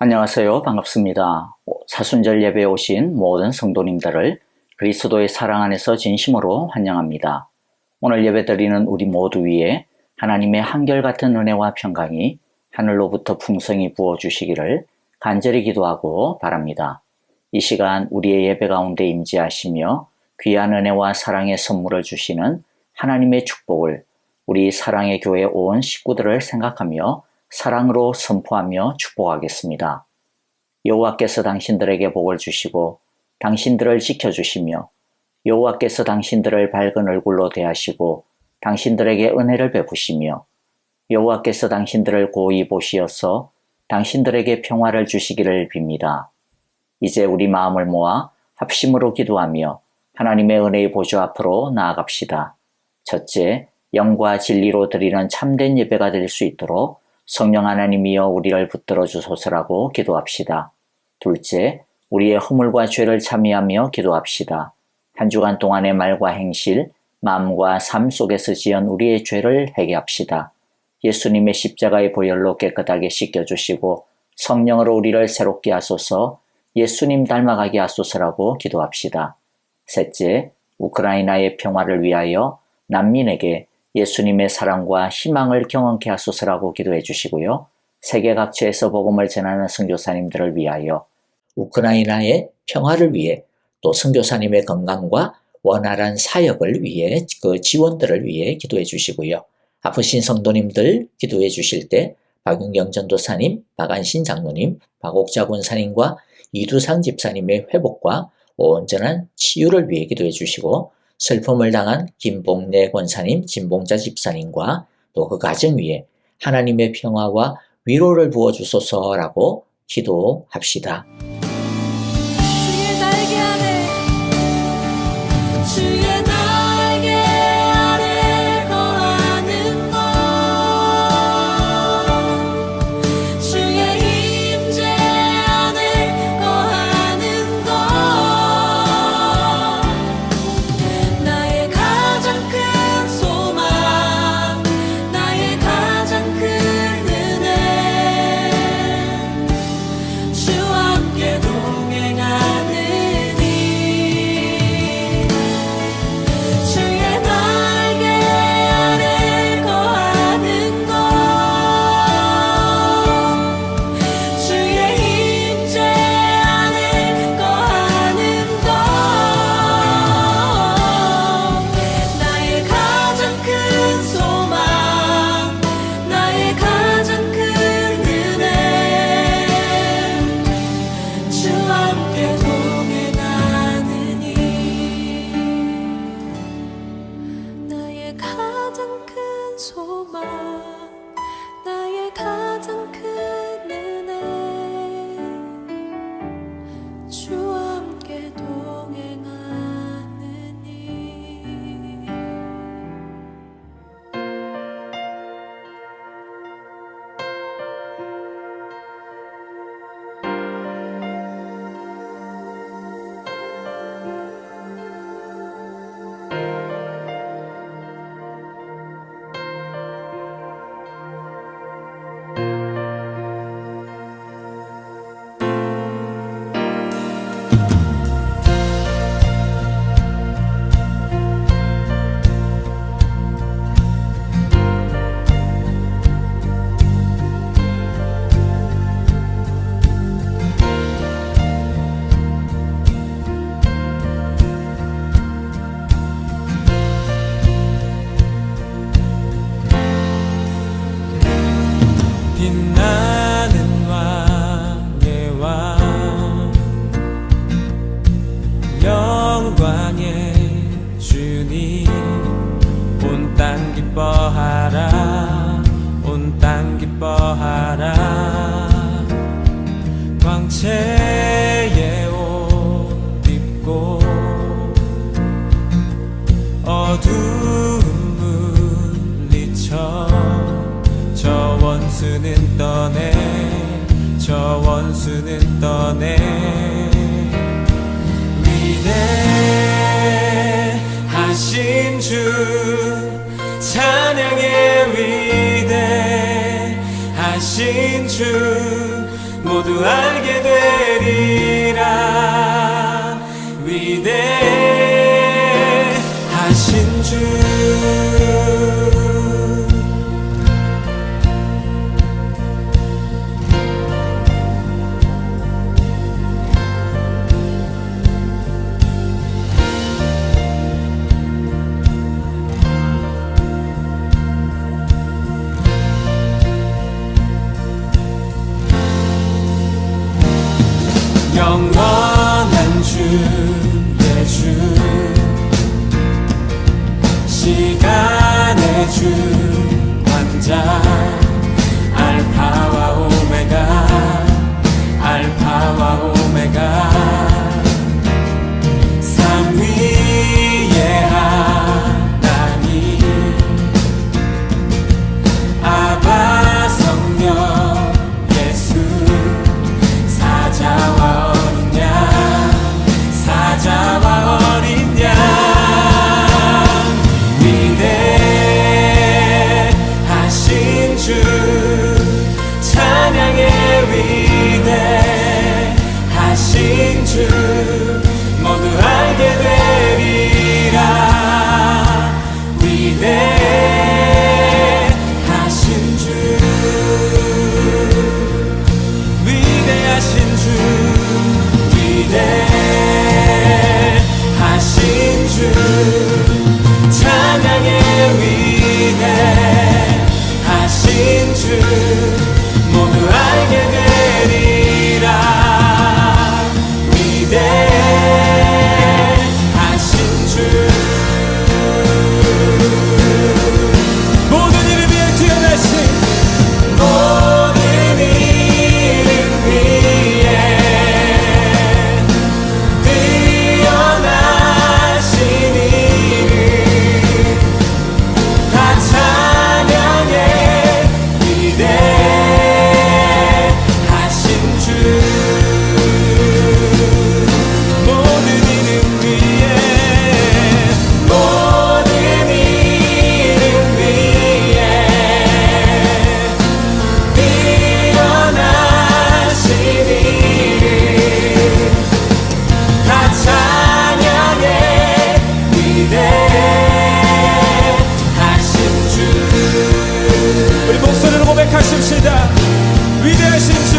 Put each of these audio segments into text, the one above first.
안녕하세요. 반갑습니다. 사순절 예배에 오신 모든 성도님들을 그리스도의 사랑 안에서 진심으로 환영합니다. 오늘 예배드리는 우리 모두 위에 하나님의 한결같은 은혜와 평강이 하늘로부터 풍성히 부어주시기를 간절히 기도하고 바랍니다. 이 시간 우리의 예배 가운데 임재하시며 귀한 은혜와 사랑의 선물을 주시는 하나님의 축복을 우리 사랑의 교회 온 식구들을 생각하며 사랑으로 선포하며 축복하겠습니다. 여호와께서 당신들에게 복을 주시고 당신들을 지켜주시며 여호와께서 당신들을 밝은 얼굴로 대하시고 당신들에게 은혜를 베푸시며 여호와께서 당신들을 고이 보시어서 당신들에게 평화를 주시기를 빕니다. 이제 우리 마음을 모아 합심으로 기도하며 하나님의 은혜의 보좌 앞으로 나아갑시다. 첫째, 영과 진리로 드리는 참된 예배가 될 수 있도록 성령 하나님이여 우리를 붙들어 주소서라고 기도합시다. 둘째, 우리의 허물과 죄를 참여하며 기도합시다. 한 주간 동안의 말과 행실, 마음과 삶 속에서 지은 우리의 죄를 회개합시다. 예수님의 십자가의 보혈로 깨끗하게 씻겨주시고 성령으로 우리를 새롭게 하소서, 예수님 닮아가게 하소서라고 기도합시다. 셋째, 우크라이나의 평화를 위하여 난민에게 예수님의 사랑과 희망을 경험케 하소서라고 기도해 주시고요. 세계 각처에서 복음을 전하는 선교사님들을 위하여 우크라이나의 평화를 위해 또 선교사님의 건강과 원활한 사역을 위해 그 지원들을 위해 기도해 주시고요. 아프신 성도님들 기도해 주실 때 박윤경 전도사님, 박안신 장로님, 박옥자 권사님과 이두상 집사님의 회복과 온전한 치유를 위해 기도해 주시고 슬픔을 당한 김봉래 권사님, 진봉자 집사님과 또 그 가정 위에 하나님의 평화와 위로를 부어주소서라고 기도합시다. 주의 날개 아래 주의 날개 아래 거하는 것 주의 임재 안에 거하는 것 나의 가장 큰 소망 나의 가장 큰 은혜 주와 함께 동행하느니 주의 날개 아래 거하는 것 주의 임재 안에 거하는 것 나의 가장 큰 소망 나의 가장 큰 은혜 주와 함께 동행하느니 나의 가장 큰 소망 나의 가장 큰 은혜 주와 함께 동행하느니 빛나는 왕의 왕 영광의 주님 온 땅 기뻐하라 온 땅 기뻐하라 광채의 옷 입고 어두움 물리쳐 저 원수는 떠내 저 원수는 떠내 위대하신 주 찬양의 위대하신 주 모두 알게 되리라. 위대하신 주, 영원한 주의 주, 시간의 주, 왕자, 알파와 오메가, 알파와 오메가, 삼위의 하나님, 아바 성령 예수, 사자와 사자와 어린 양, 위대하신 주, 찬양의 위대하신 주, 모두 알게 되리라. 위대하신 주, 위대하신 주, 위대하신 주, 찬양의 위대하신 주, 모두 알게 되리라. 위대하신 주, 모든 이름 위에 뛰어나신, 모든 이름 위에 뛰어나신 이름, 다 찬양해. 위대하신 주, 모든 이름 위에, 모든 이름 위에 뛰어나신 이름, 다 찬양해. 위대하신 주, 우리 목소리로 고백하십시다. 위대하신 주,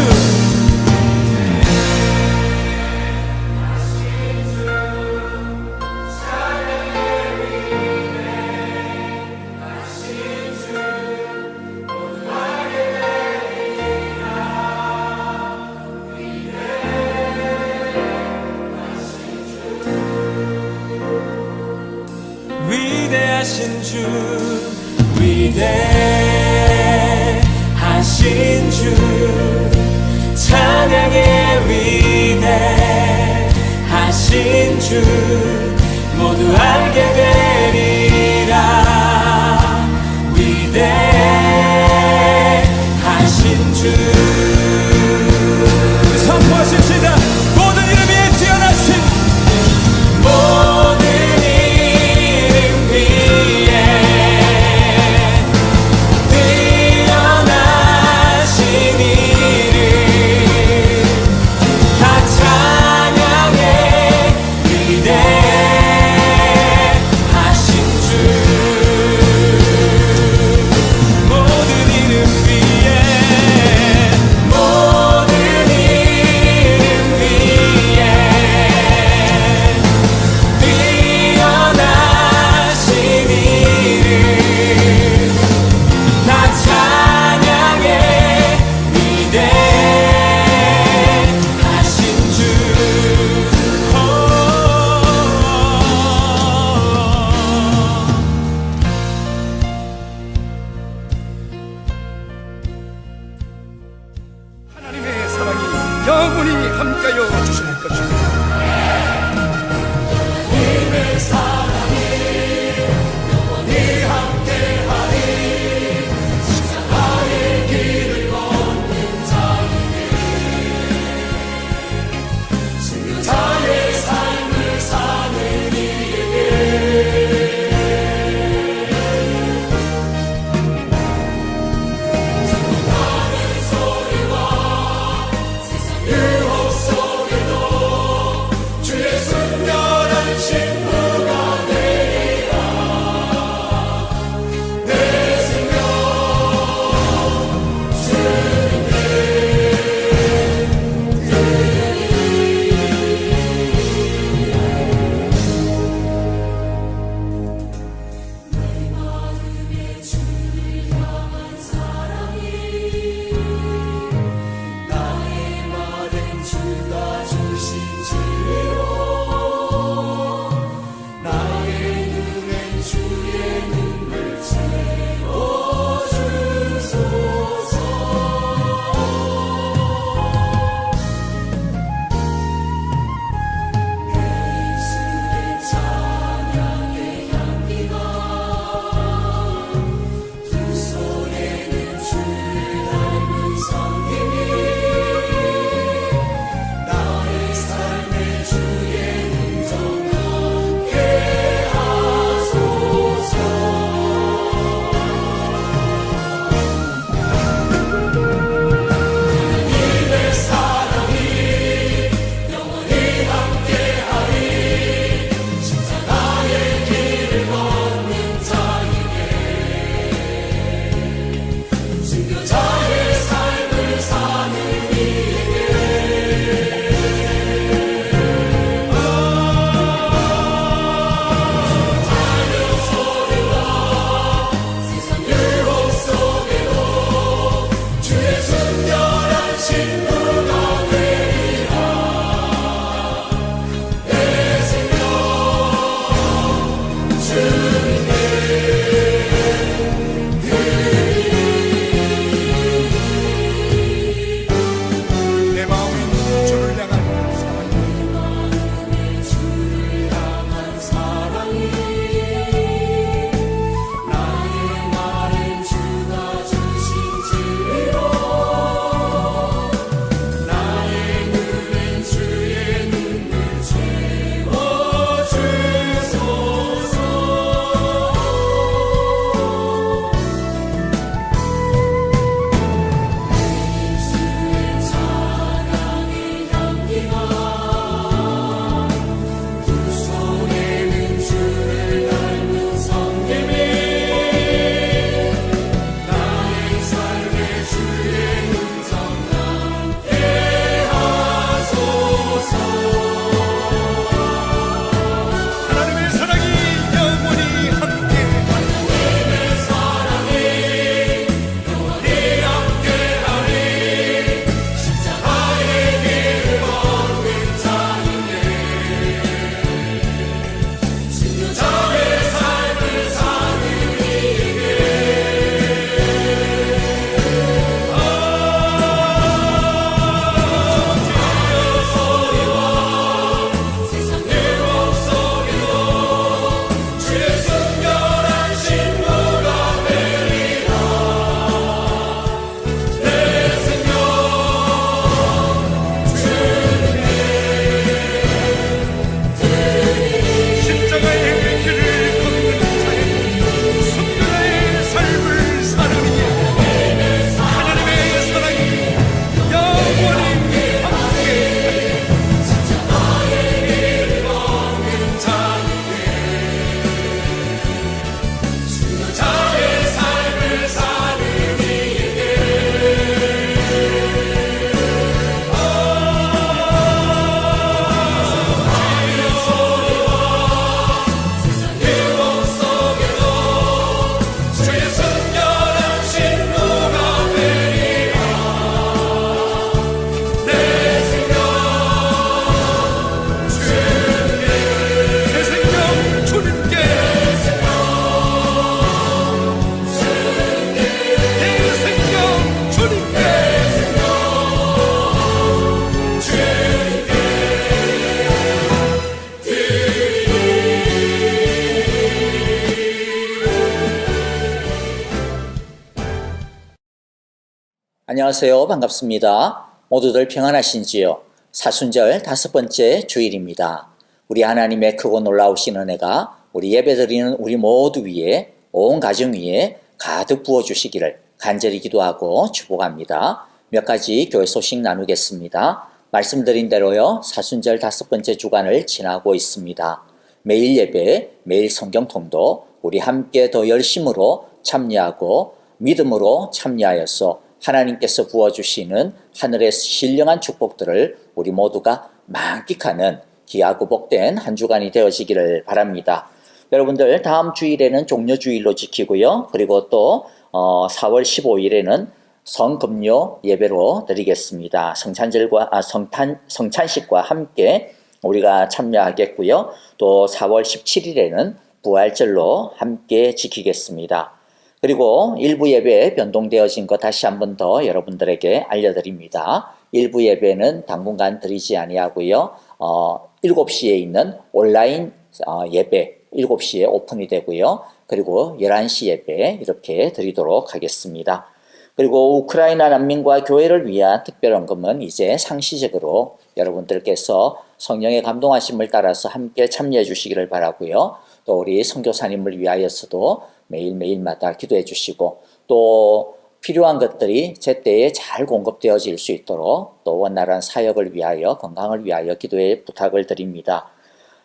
위대하신 주, 위대하신 주, 찬양의 위대하신 주, 모두 알게 되리라. 위대하신 주, 선포하십시다. 모든 이름 위에 뛰어나신, 모든 이름 위에 뛰어나신 이름, 다 찬양해. 위대하신 주, 모든 이름 위에, 모든 이름 위에 뛰어나신 이름, 다 찬양해. 위대하신 주, 하나님의 사랑이 영원히 함께하여 주실 것입니다. 안녕하세요. 반갑습니다. 모두들 평안하신지요? 사순절 5번째 주일입니다. 우리 하나님의 크고 놀라우신 은혜가 우리 예배드리는 우리 모두 위에, 온 가정 위에 가득 부어주시기를 간절히 기도하고 축복합니다. 몇 가지 교회 소식 나누겠습니다. 말씀드린 대로요, 사순절 5번째 주간을 지나고 있습니다. 매일 예배, 매일 성경 통도 우리 함께 더 열심으로 참여하고 믿음으로 참여하여서 하나님께서 부어주시는 하늘의 신령한 축복들을 우리 모두가 만끽하는 귀하고 복된 한 주간이 되어지기를 바랍니다. 여러분들 다음 주일에는 종료주일로 지키고요. 그리고 또 4월 15일에는 성금요 예배로 드리겠습니다. 성찬식과 함께 우리가 참여하겠고요. 또 4월 17일에는 부활절로 함께 지키겠습니다. 그리고 일부 예배 변동되어진 것 다시 한 번 더 여러분들에게 알려드립니다. 일부 예배는 당분간 드리지 아니하고요. 7시에 있는 온라인 예배 7시에 오픈이 되고요. 그리고 11시 예배 이렇게 드리도록 하겠습니다. 그리고 우크라이나 난민과 교회를 위한 특별헌금은 이제 상시적으로 여러분들께서 성령의 감동하심을 따라서 함께 참여해 주시기를 바라고요. 또 우리 선교사님을 위하여서도 매일매일마다 기도해 주시고 또 필요한 것들이 제때에 잘 공급되어질 수 있도록 또 원활한 사역을 위하여 건강을 위하여 기도의 부탁을 드립니다.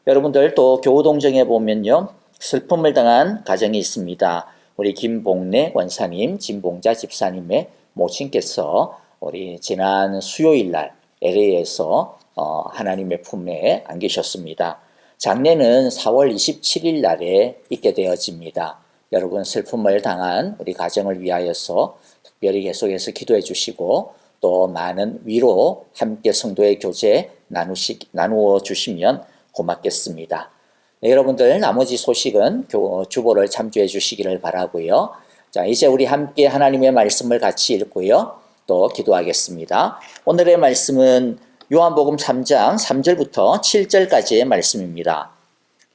여러분들 또 교우동정에 보면요. 슬픔을 당한 가정이 있습니다. 우리 김봉래 권사님, 진봉자 집사님의 모친께서 우리 지난 수요일 날 LA에서 하나님의 품에 안기셨습니다. 장례는 4월 27일 날에 있게 되어집니다. 여러분 슬픔을 당한 우리 가정을 위하여서 특별히 계속해서 기도해 주시고 또 많은 위로 함께 성도의 교제 나누어 주시면 고맙겠습니다. 네, 여러분들 나머지 소식은 주보를 참조해 주시기를 바라고요. 자, 이제 우리 함께 하나님의 말씀을 같이 읽고요. 또 기도하겠습니다. 오늘의 말씀은 요한복음 3장 3절부터 7절까지의 말씀입니다.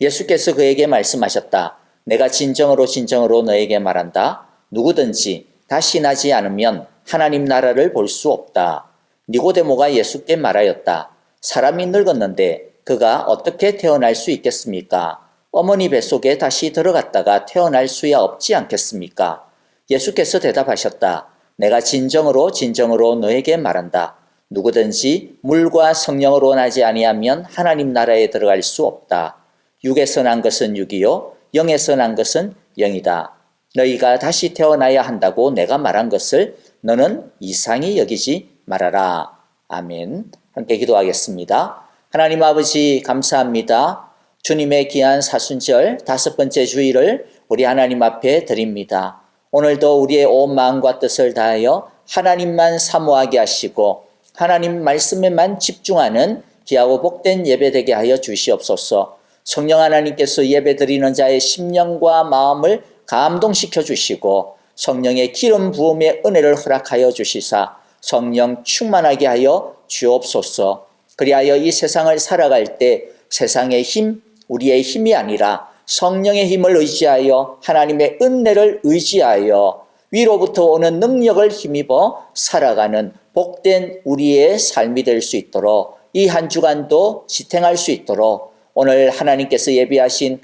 예수께서 그에게 말씀하셨다. 내가 진정으로 진정으로 너에게 말한다. 누구든지 다시 나지 않으면 하나님 나라를 볼 수 없다. 니고데모가 예수께 말하였다. 사람이 늙었는데 그가 어떻게 태어날 수 있겠습니까? 어머니 뱃속에 다시 들어갔다가 태어날 수야 없지 않겠습니까? 예수께서 대답하셨다. 내가 진정으로 진정으로 너에게 말한다. 누구든지 물과 성령으로 나지 아니하면 하나님 나라에 들어갈 수 없다. 육에서 난 것은 육이요 영에서 난 것은 영이다. 너희가 다시 태어나야 한다고 내가 말한 것을 너는 이상히 여기지 말아라. 아멘. 함께 기도하겠습니다. 하나님 아버지 감사합니다. 주님의 귀한 사순절 5번째 주일을 우리 하나님 앞에 드립니다. 오늘도 우리의 온 마음과 뜻을 다하여 하나님만 사모하게 하시고 하나님 말씀에만 집중하는 귀하고 복된 예배되게 하여 주시옵소서. 성령 하나님께서 예배드리는 자의 심령과 마음을 감동시켜 주시고 성령의 기름 부음의 은혜를 허락하여 주시사 성령 충만하게 하여 주옵소서. 그리하여 이 세상을 살아갈 때 세상의 힘, 우리의 힘이 아니라 성령의 힘을 의지하여 하나님의 은혜를 의지하여 위로부터 오는 능력을 힘입어 살아가는 복된 우리의 삶이 될 수 있도록 이 한 주간도 지탱할 수 있도록 오늘 하나님께서 예비하신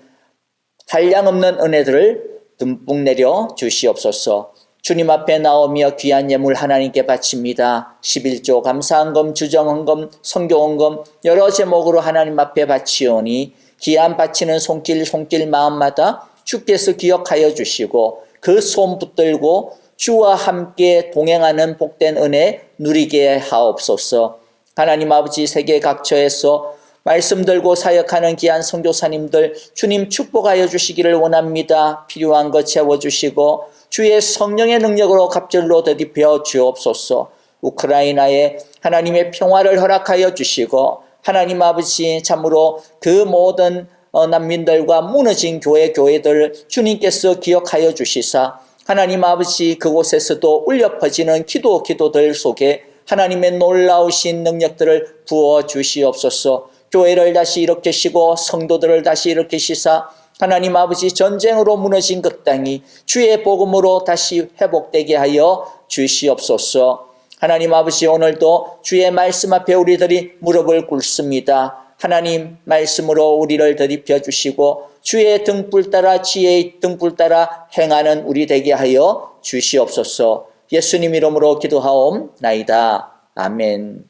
한량없는 은혜들을 듬뿍 내려 주시옵소서. 주님 앞에 나오며 귀한 예물 하나님께 바칩니다. 11조 감사헌금, 주정헌금, 성교헌금 여러 제목으로 하나님 앞에 바치오니 귀한 바치는 손길 마음마다 주께서 기억하여 주시고 그 손 붙들고 주와 함께 동행하는 복된 은혜 누리게 하옵소서. 하나님 아버지 세계 각처에서 말씀 들고 사역하는 귀한 선교사님들 주님 축복하여 주시기를 원합니다. 필요한 것 채워주시고 주의 성령의 능력으로 갑절로 더딥혀 주옵소서. 우크라이나에 하나님의 평화를 허락하여 주시고 하나님 아버지 참으로 그 모든 난민들과 무너진 교회들 주님께서 기억하여 주시사 하나님 아버지 그곳에서도 울려 퍼지는 기도들 속에 하나님의 놀라우신 능력들을 부어 주시옵소서. 교회를 다시 일으키시고 성도들을 다시 일으키시사 하나님 아버지 전쟁으로 무너진 그 땅이 주의 복음으로 다시 회복되게 하여 주시옵소서. 하나님 아버지, 오늘도 주의 말씀 앞에 우리들이 무릎을 꿇습니다. 하나님 말씀으로 우리를 드립혀 주시고 주의 등불 따라 지혜의 등불 따라 행하는 우리 되게 하여 주시옵소서. 예수님 이름으로 기도하옵나이다. 아멘.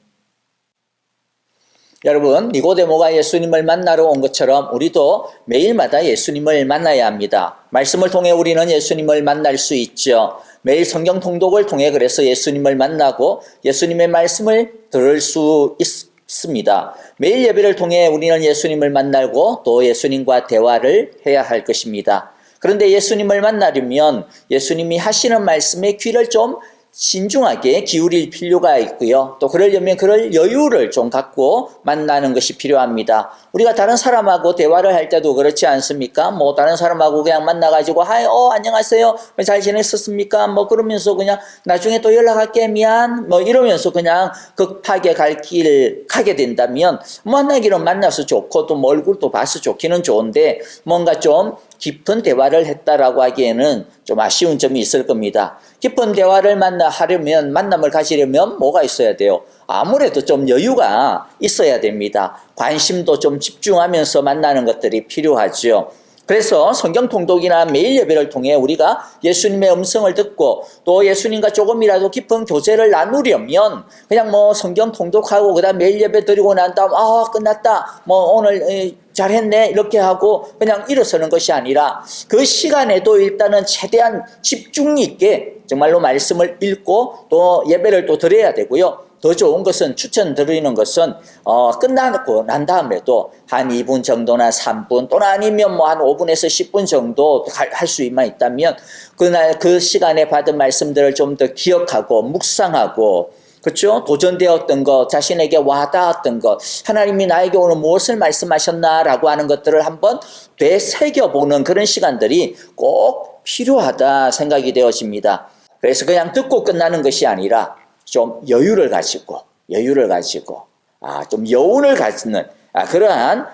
여러분, 니고데모가 예수님을 만나러 온 것처럼 우리도 매일마다 예수님을 만나야 합니다. 말씀을 통해 우리는 예수님을 만날 수 있죠. 매일 성경 통독을 통해 그래서 예수님을 만나고 예수님의 말씀을 들을 수 있습니다. 매일 예배를 통해 우리는 예수님을 만나고 또 예수님과 대화를 해야 할 것입니다. 그런데 예수님을 만나려면 예수님이 하시는 말씀에 귀를 좀 신중하게 기울일 필요가 있고요. 또 그러려면 그럴 여유를 좀 갖고 만나는 것이 필요합니다. 우리가 다른 사람하고 대화를 할 때도 그렇지 않습니까? 뭐 다른 사람하고 그냥 만나가지고 하이 안녕하세요, 잘 지냈었습니까? 뭐 그러면서 그냥 나중에 또 연락할게, 미안, 뭐 이러면서 그냥 급하게 갈 길 가게 된다면 만나기는 만나서 좋고 또 얼굴도 봐서 좋기는 좋은데 뭔가 좀 깊은 대화를 했다라고 하기에는 좀 아쉬운 점이 있을 겁니다. 깊은 대화를 만남을 가지려면 뭐가 있어야 돼요? 아무래도 좀 여유가 있어야 됩니다. 관심도 좀 집중하면서 만나는 것들이 필요하죠. 그래서 성경 통독이나 매일 예배를 통해 우리가 예수님의 음성을 듣고 또 예수님과 조금이라도 깊은 교제를 나누려면 그냥 뭐 성경 통독하고 그다음 매일 예배 드리고 난 다음 끝났다, 뭐 오늘 잘했네 이렇게 하고 그냥 일어서는 것이 아니라 그 시간에도 일단은 최대한 집중 있게 정말로 말씀을 읽고 또 예배를 또 드려야 되고요. 더 좋은 것은, 추천드리는 것은 끝나고 난 다음에도 한 2분 정도나 3분 또는 아니면 뭐 한 5분에서 10분 정도 할 수만 있다면 그날 그 시간에 받은 말씀들을 좀 더 기억하고 묵상하고, 그렇죠? 도전되었던 것, 자신에게 와닿았던 것, 하나님이 나에게 오늘 무엇을 말씀하셨나라고 하는 것들을 한번 되새겨보는 그런 시간들이 꼭 필요하다 생각이 되어집니다. 그래서 그냥 듣고 끝나는 것이 아니라 좀 여유를 가지고 좀 여운을 갖는 그러한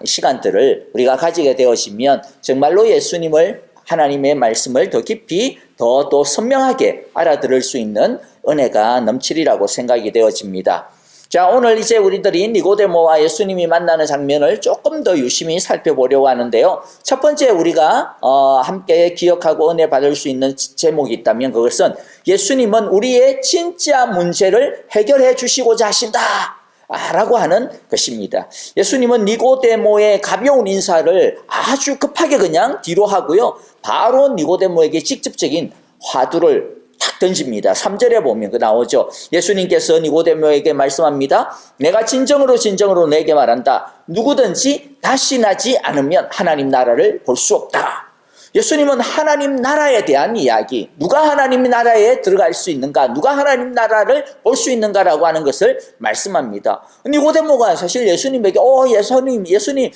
시간들을 우리가 가지게 되어지면 정말로 예수님을, 하나님의 말씀을 더 깊이 더 선명하게 알아들을 수 있는 은혜가 넘치리라고 생각이 되어집니다. 자, 오늘 이제 우리들이 니고데모와 예수님이 만나는 장면을 조금 더 유심히 살펴보려고 하는데요. 첫 번째 우리가 함께 기억하고 은혜 받을 수 있는 제목이 있다면 그것은 예수님은 우리의 진짜 문제를 해결해 주시고자 하신다 라고 하는 것입니다. 예수님은 니고데모의 가벼운 인사를 아주 급하게 그냥 뒤로 하고요, 바로 니고데모에게 직접적인 화두를 탁 던집니다. 3절에 보면 나오죠. 예수님께서 니고데모에게 말씀합니다. 내가 진정으로 내게 말한다. 누구든지 다시 나지 않으면 하나님 나라를 볼 수 없다. 예수님은 하나님 나라에 대한 이야기, 누가 하나님 나라에 들어갈 수 있는가, 누가 하나님 나라를 볼 수 있는가라고 하는 것을 말씀합니다. 니고데모가 사실 예수님에게 예수님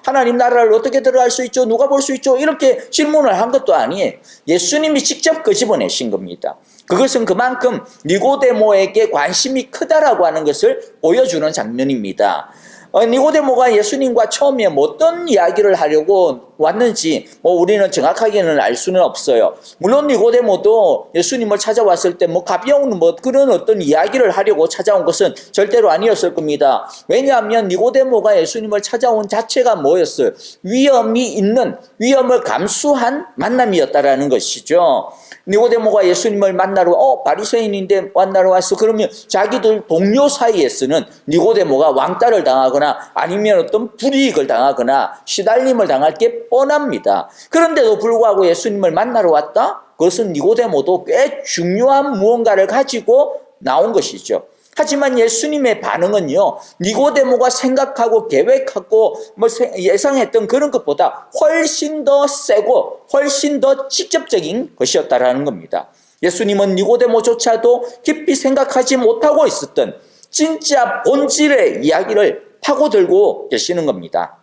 하나님 나라를 어떻게 들어갈 수 있죠? 누가 볼 수 있죠? 이렇게 질문을 한 것도 아니에요. 예수님이 직접 끄집어내신 겁니다. 그것은 그만큼 니고데모에게 관심이 크다라고 하는 것을 보여주는 장면입니다. 니고데모가 예수님과 처음에 어떤 이야기를 하려고 왔는지 우리는 정확하게는 알 수는 없어요. 물론 니고데모도 예수님을 찾아왔을 때 가벼운 그런 어떤 이야기를 하려고 찾아온 것은 절대로 아니었을 겁니다. 왜냐하면 니고데모가 예수님을 찾아온 자체가 뭐였어요? 위험을 감수한 만남이었다라는 것이죠. 니고데모가 예수님을 만나러 바리새인인데 만나러 왔어. 그러면 자기들 동료 사이에서는 니고데모가 왕따를 당하거나 아니면 어떤 불이익을 당하거나 시달림을 당할 게 뻔합니다. 그런데도 불구하고 예수님을 만나러 왔다? 그것은 니고데모도 꽤 중요한 무언가를 가지고 나온 것이죠. 하지만 예수님의 반응은요, 니고데모가 생각하고 계획하고 예상했던 그런 것보다 훨씬 더 세고 훨씬 더 직접적인 것이었다라는 겁니다. 예수님은 니고데모조차도 깊이 생각하지 못하고 있었던 진짜 본질의 이야기를 파고들고 계시는 겁니다.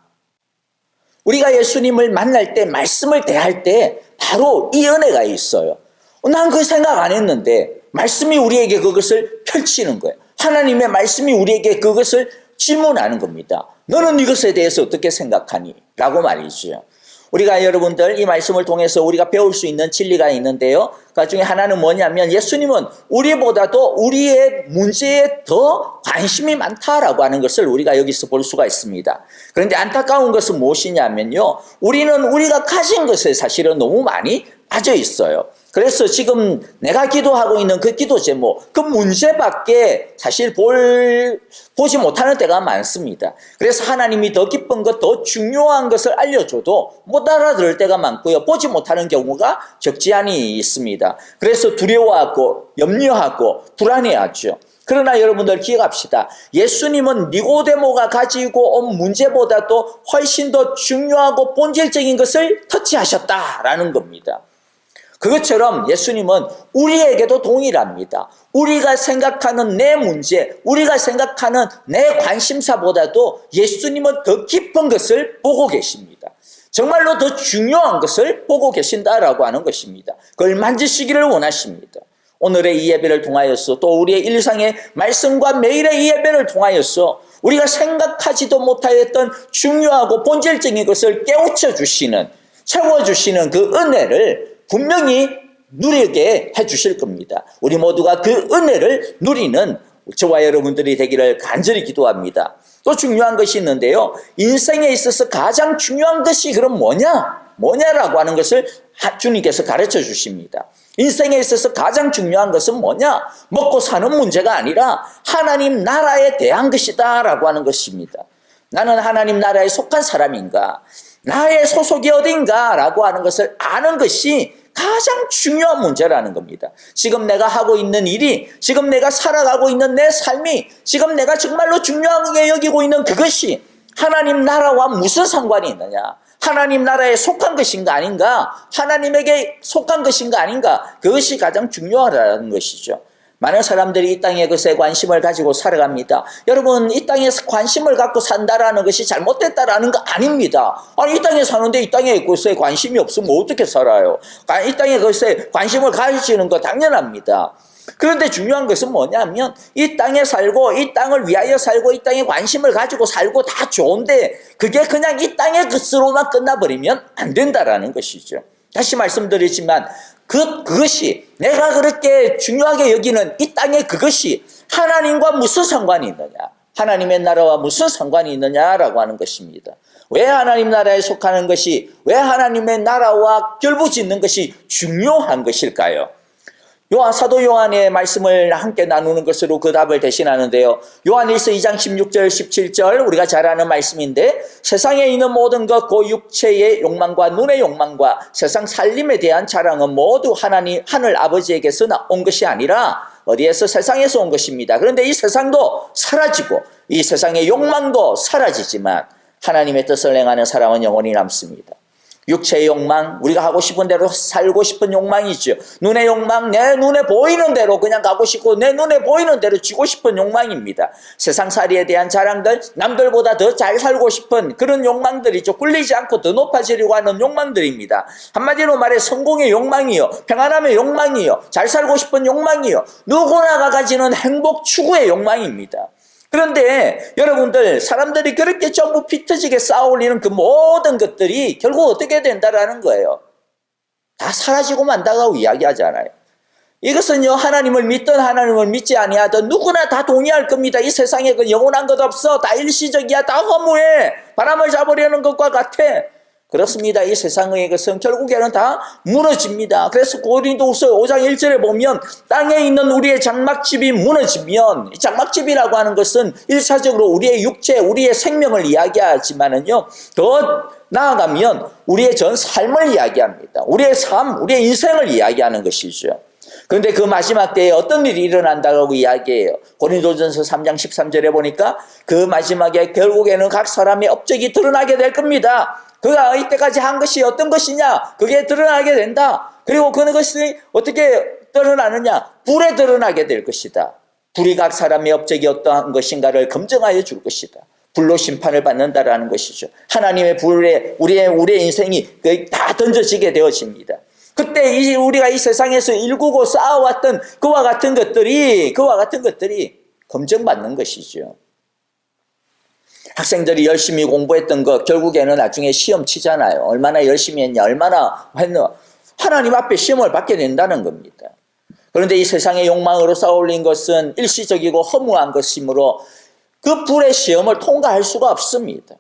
우리가 예수님을 만날 때, 말씀을 대할 때 바로 이 은혜가 있어요. 난 그 생각 안 했는데 말씀이 우리에게 그것을 펼치는 거예요. 하나님의 말씀이 우리에게 그것을 질문하는 겁니다. 너는 이것에 대해서 어떻게 생각하니? 라고 말이죠. 우리가 여러분들 이 말씀을 통해서 우리가 배울 수 있는 진리가 있는데요. 그 중에 하나는 뭐냐면 예수님은 우리보다도 우리의 문제에 더 관심이 많다라고 하는 것을 우리가 여기서 볼 수가 있습니다. 그런데 안타까운 것은 무엇이냐면요. 우리는 우리가 가진 것에 사실은 너무 많이 빠져 있어요. 그래서 지금 내가 기도하고 있는 그 기도 제목, 그 문제밖에 사실 보지 못하는 때가 많습니다. 그래서 하나님이 더 기쁜 것, 더 중요한 것을 알려줘도 못 알아들을 때가 많고요. 보지 못하는 경우가 적지 않이 있습니다. 그래서 두려워하고 염려하고 불안해하죠. 그러나 여러분들 기억합시다. 예수님은 니고데모가 가지고 온 문제보다도 훨씬 더 중요하고 본질적인 것을 터치하셨다라는 겁니다. 그것처럼 예수님은 우리에게도 동일합니다. 우리가 생각하는 내 문제, 우리가 생각하는 내 관심사보다도 예수님은 더 깊은 것을 보고 계십니다. 정말로 더 중요한 것을 보고 계신다라고 하는 것입니다. 그걸 만지시기를 원하십니다. 오늘의 이 예배를 통하여서 또 우리의 일상의 말씀과 매일의 이 예배를 통하여서 우리가 생각하지도 못하였던 중요하고 본질적인 것을 깨우쳐 주시는, 채워주시는 그 은혜를 분명히 누리게 해주실 겁니다. 우리 모두가 그 은혜를 누리는 저와 여러분들이 되기를 간절히 기도합니다. 또 중요한 것이 있는데요. 인생에 있어서 가장 중요한 것이 그럼 뭐냐라고 하는 것을 주님께서 가르쳐 주십니다. 인생에 있어서 가장 중요한 것은 뭐냐? 먹고 사는 문제가 아니라 하나님 나라에 대한 것이다 라고 하는 것입니다. 나는 하나님 나라에 속한 사람인가? 나의 소속이 어딘가? 라고 하는 것을 아는 것이 가장 중요한 문제라는 겁니다. 지금 내가 하고 있는 일이, 지금 내가 살아가고 있는 내 삶이, 지금 내가 정말로 중요하게 여기고 있는 그것이 하나님 나라와 무슨 상관이 있느냐? 하나님 나라에 속한 것인가 아닌가? 하나님에게 속한 것인가 아닌가? 그것이 가장 중요하다는 것이죠. 많은 사람들이 이 땅의 것에 관심을 가지고 살아갑니다. 여러분, 이 땅에서 관심을 갖고 산다라는 것이 잘못됐다라는 거 아닙니다. 아니, 이 땅에 사는데 이 땅의 것에 관심이 없으면 어떻게 살아요? 이 땅의 것에 관심을 가지시는 거 당연합니다. 그런데 중요한 것은 뭐냐면 이 땅에 살고 이 땅을 위하여 살고 이 땅에 관심을 가지고 살고 다 좋은데 그게 그냥 이 땅의 것으로만 끝나버리면 안 된다라는 것이죠. 다시 말씀드리지만 그것이 내가 그렇게 중요하게 여기는 이 땅의 그것이 하나님과 무슨 상관이 있느냐? 하나님의 나라와 무슨 상관이 있느냐라고 하는 것입니다. 왜 하나님 나라에 속하는 것이, 왜 하나님의 나라와 결부짓는 것이 중요한 것일까요? 사도 요한의 말씀을 함께 나누는 것으로 그 답을 대신하는데요. 요한일서 2장 16절 17절 우리가 잘 아는 말씀인데 세상에 있는 모든 것 그 육체의 욕망과 눈의 욕망과 세상 살림에 대한 자랑은 모두 하늘 아버지에게서 온 것이 아니라 어디에서? 세상에서 온 것입니다. 그런데 이 세상도 사라지고 이 세상의 욕망도 사라지지만 하나님의 뜻을 행하는 사람은 영원히 남습니다. 육체의 욕망, 우리가 하고 싶은 대로 살고 싶은 욕망이죠. 눈의 욕망, 내 눈에 보이는 대로 그냥 가고 싶고 내 눈에 보이는 대로 쥐고 싶은 욕망입니다. 세상살이에 대한 자랑들, 남들보다 더 잘 살고 싶은 그런 욕망들이죠. 꿀리지 않고 더 높아지려고 하는 욕망들입니다. 한마디로 말해 성공의 욕망이요, 평안함의 욕망이요, 잘 살고 싶은 욕망이요, 누구나가 가지는 행복 추구의 욕망입니다. 그런데 여러분들, 사람들이 그렇게 전부 피 터지게 쌓아올리는 그 모든 것들이 결국 어떻게 된다라는 거예요? 다 사라지고 만다고 이야기하잖아요. 이것은요, 하나님을 믿든 하나님을 믿지 아니하든 누구나 다 동의할 겁니다. 이 세상에 그 영원한 것 없어. 다 일시적이야. 다 허무해. 바람을 잡으려는 것과 같아. 그렇습니다. 이 세상의 것은 결국에는 다 무너집니다. 그래서 고린도후서 5장 1절에 보면 땅에 있는 우리의 장막집이 무너지면, 이 장막집이라고 하는 것은 일차적으로 우리의 육체, 우리의 생명을 이야기하지만은요, 더 나아가면 우리의 전 삶을 이야기합니다. 우리의 삶, 우리의 인생을 이야기하는 것이죠. 그런데 그 마지막 때에 어떤 일이 일어난다고 이야기해요. 고린도전서 3장 13절에 보니까 그 마지막에 결국에는 각 사람의 업적이 드러나게 될 겁니다. 그가 이때까지 한 것이 어떤 것이냐? 그게 드러나게 된다. 그리고 그것이 어떻게 드러나느냐? 불에 드러나게 될 것이다. 불이 각 사람의 업적이 어떠한 것인가를 검증하여 줄 것이다. 불로 심판을 받는다라는 것이죠. 하나님의 불에 우리의 인생이 다 던져지게 되어집니다. 그때 우리가 이 세상에서 일구고 쌓아왔던 그와 같은 것들이 검증받는 것이죠. 학생들이 열심히 공부했던 거 결국에는 나중에 시험 치잖아요. 얼마나 열심히 했냐, 얼마나 했냐. 하나님 앞에 시험을 받게 된다는 겁니다. 그런데 이 세상의 욕망으로 쌓아올린 것은 일시적이고 허무한 것이므로 그 불의 시험을 통과할 수가 없습니다.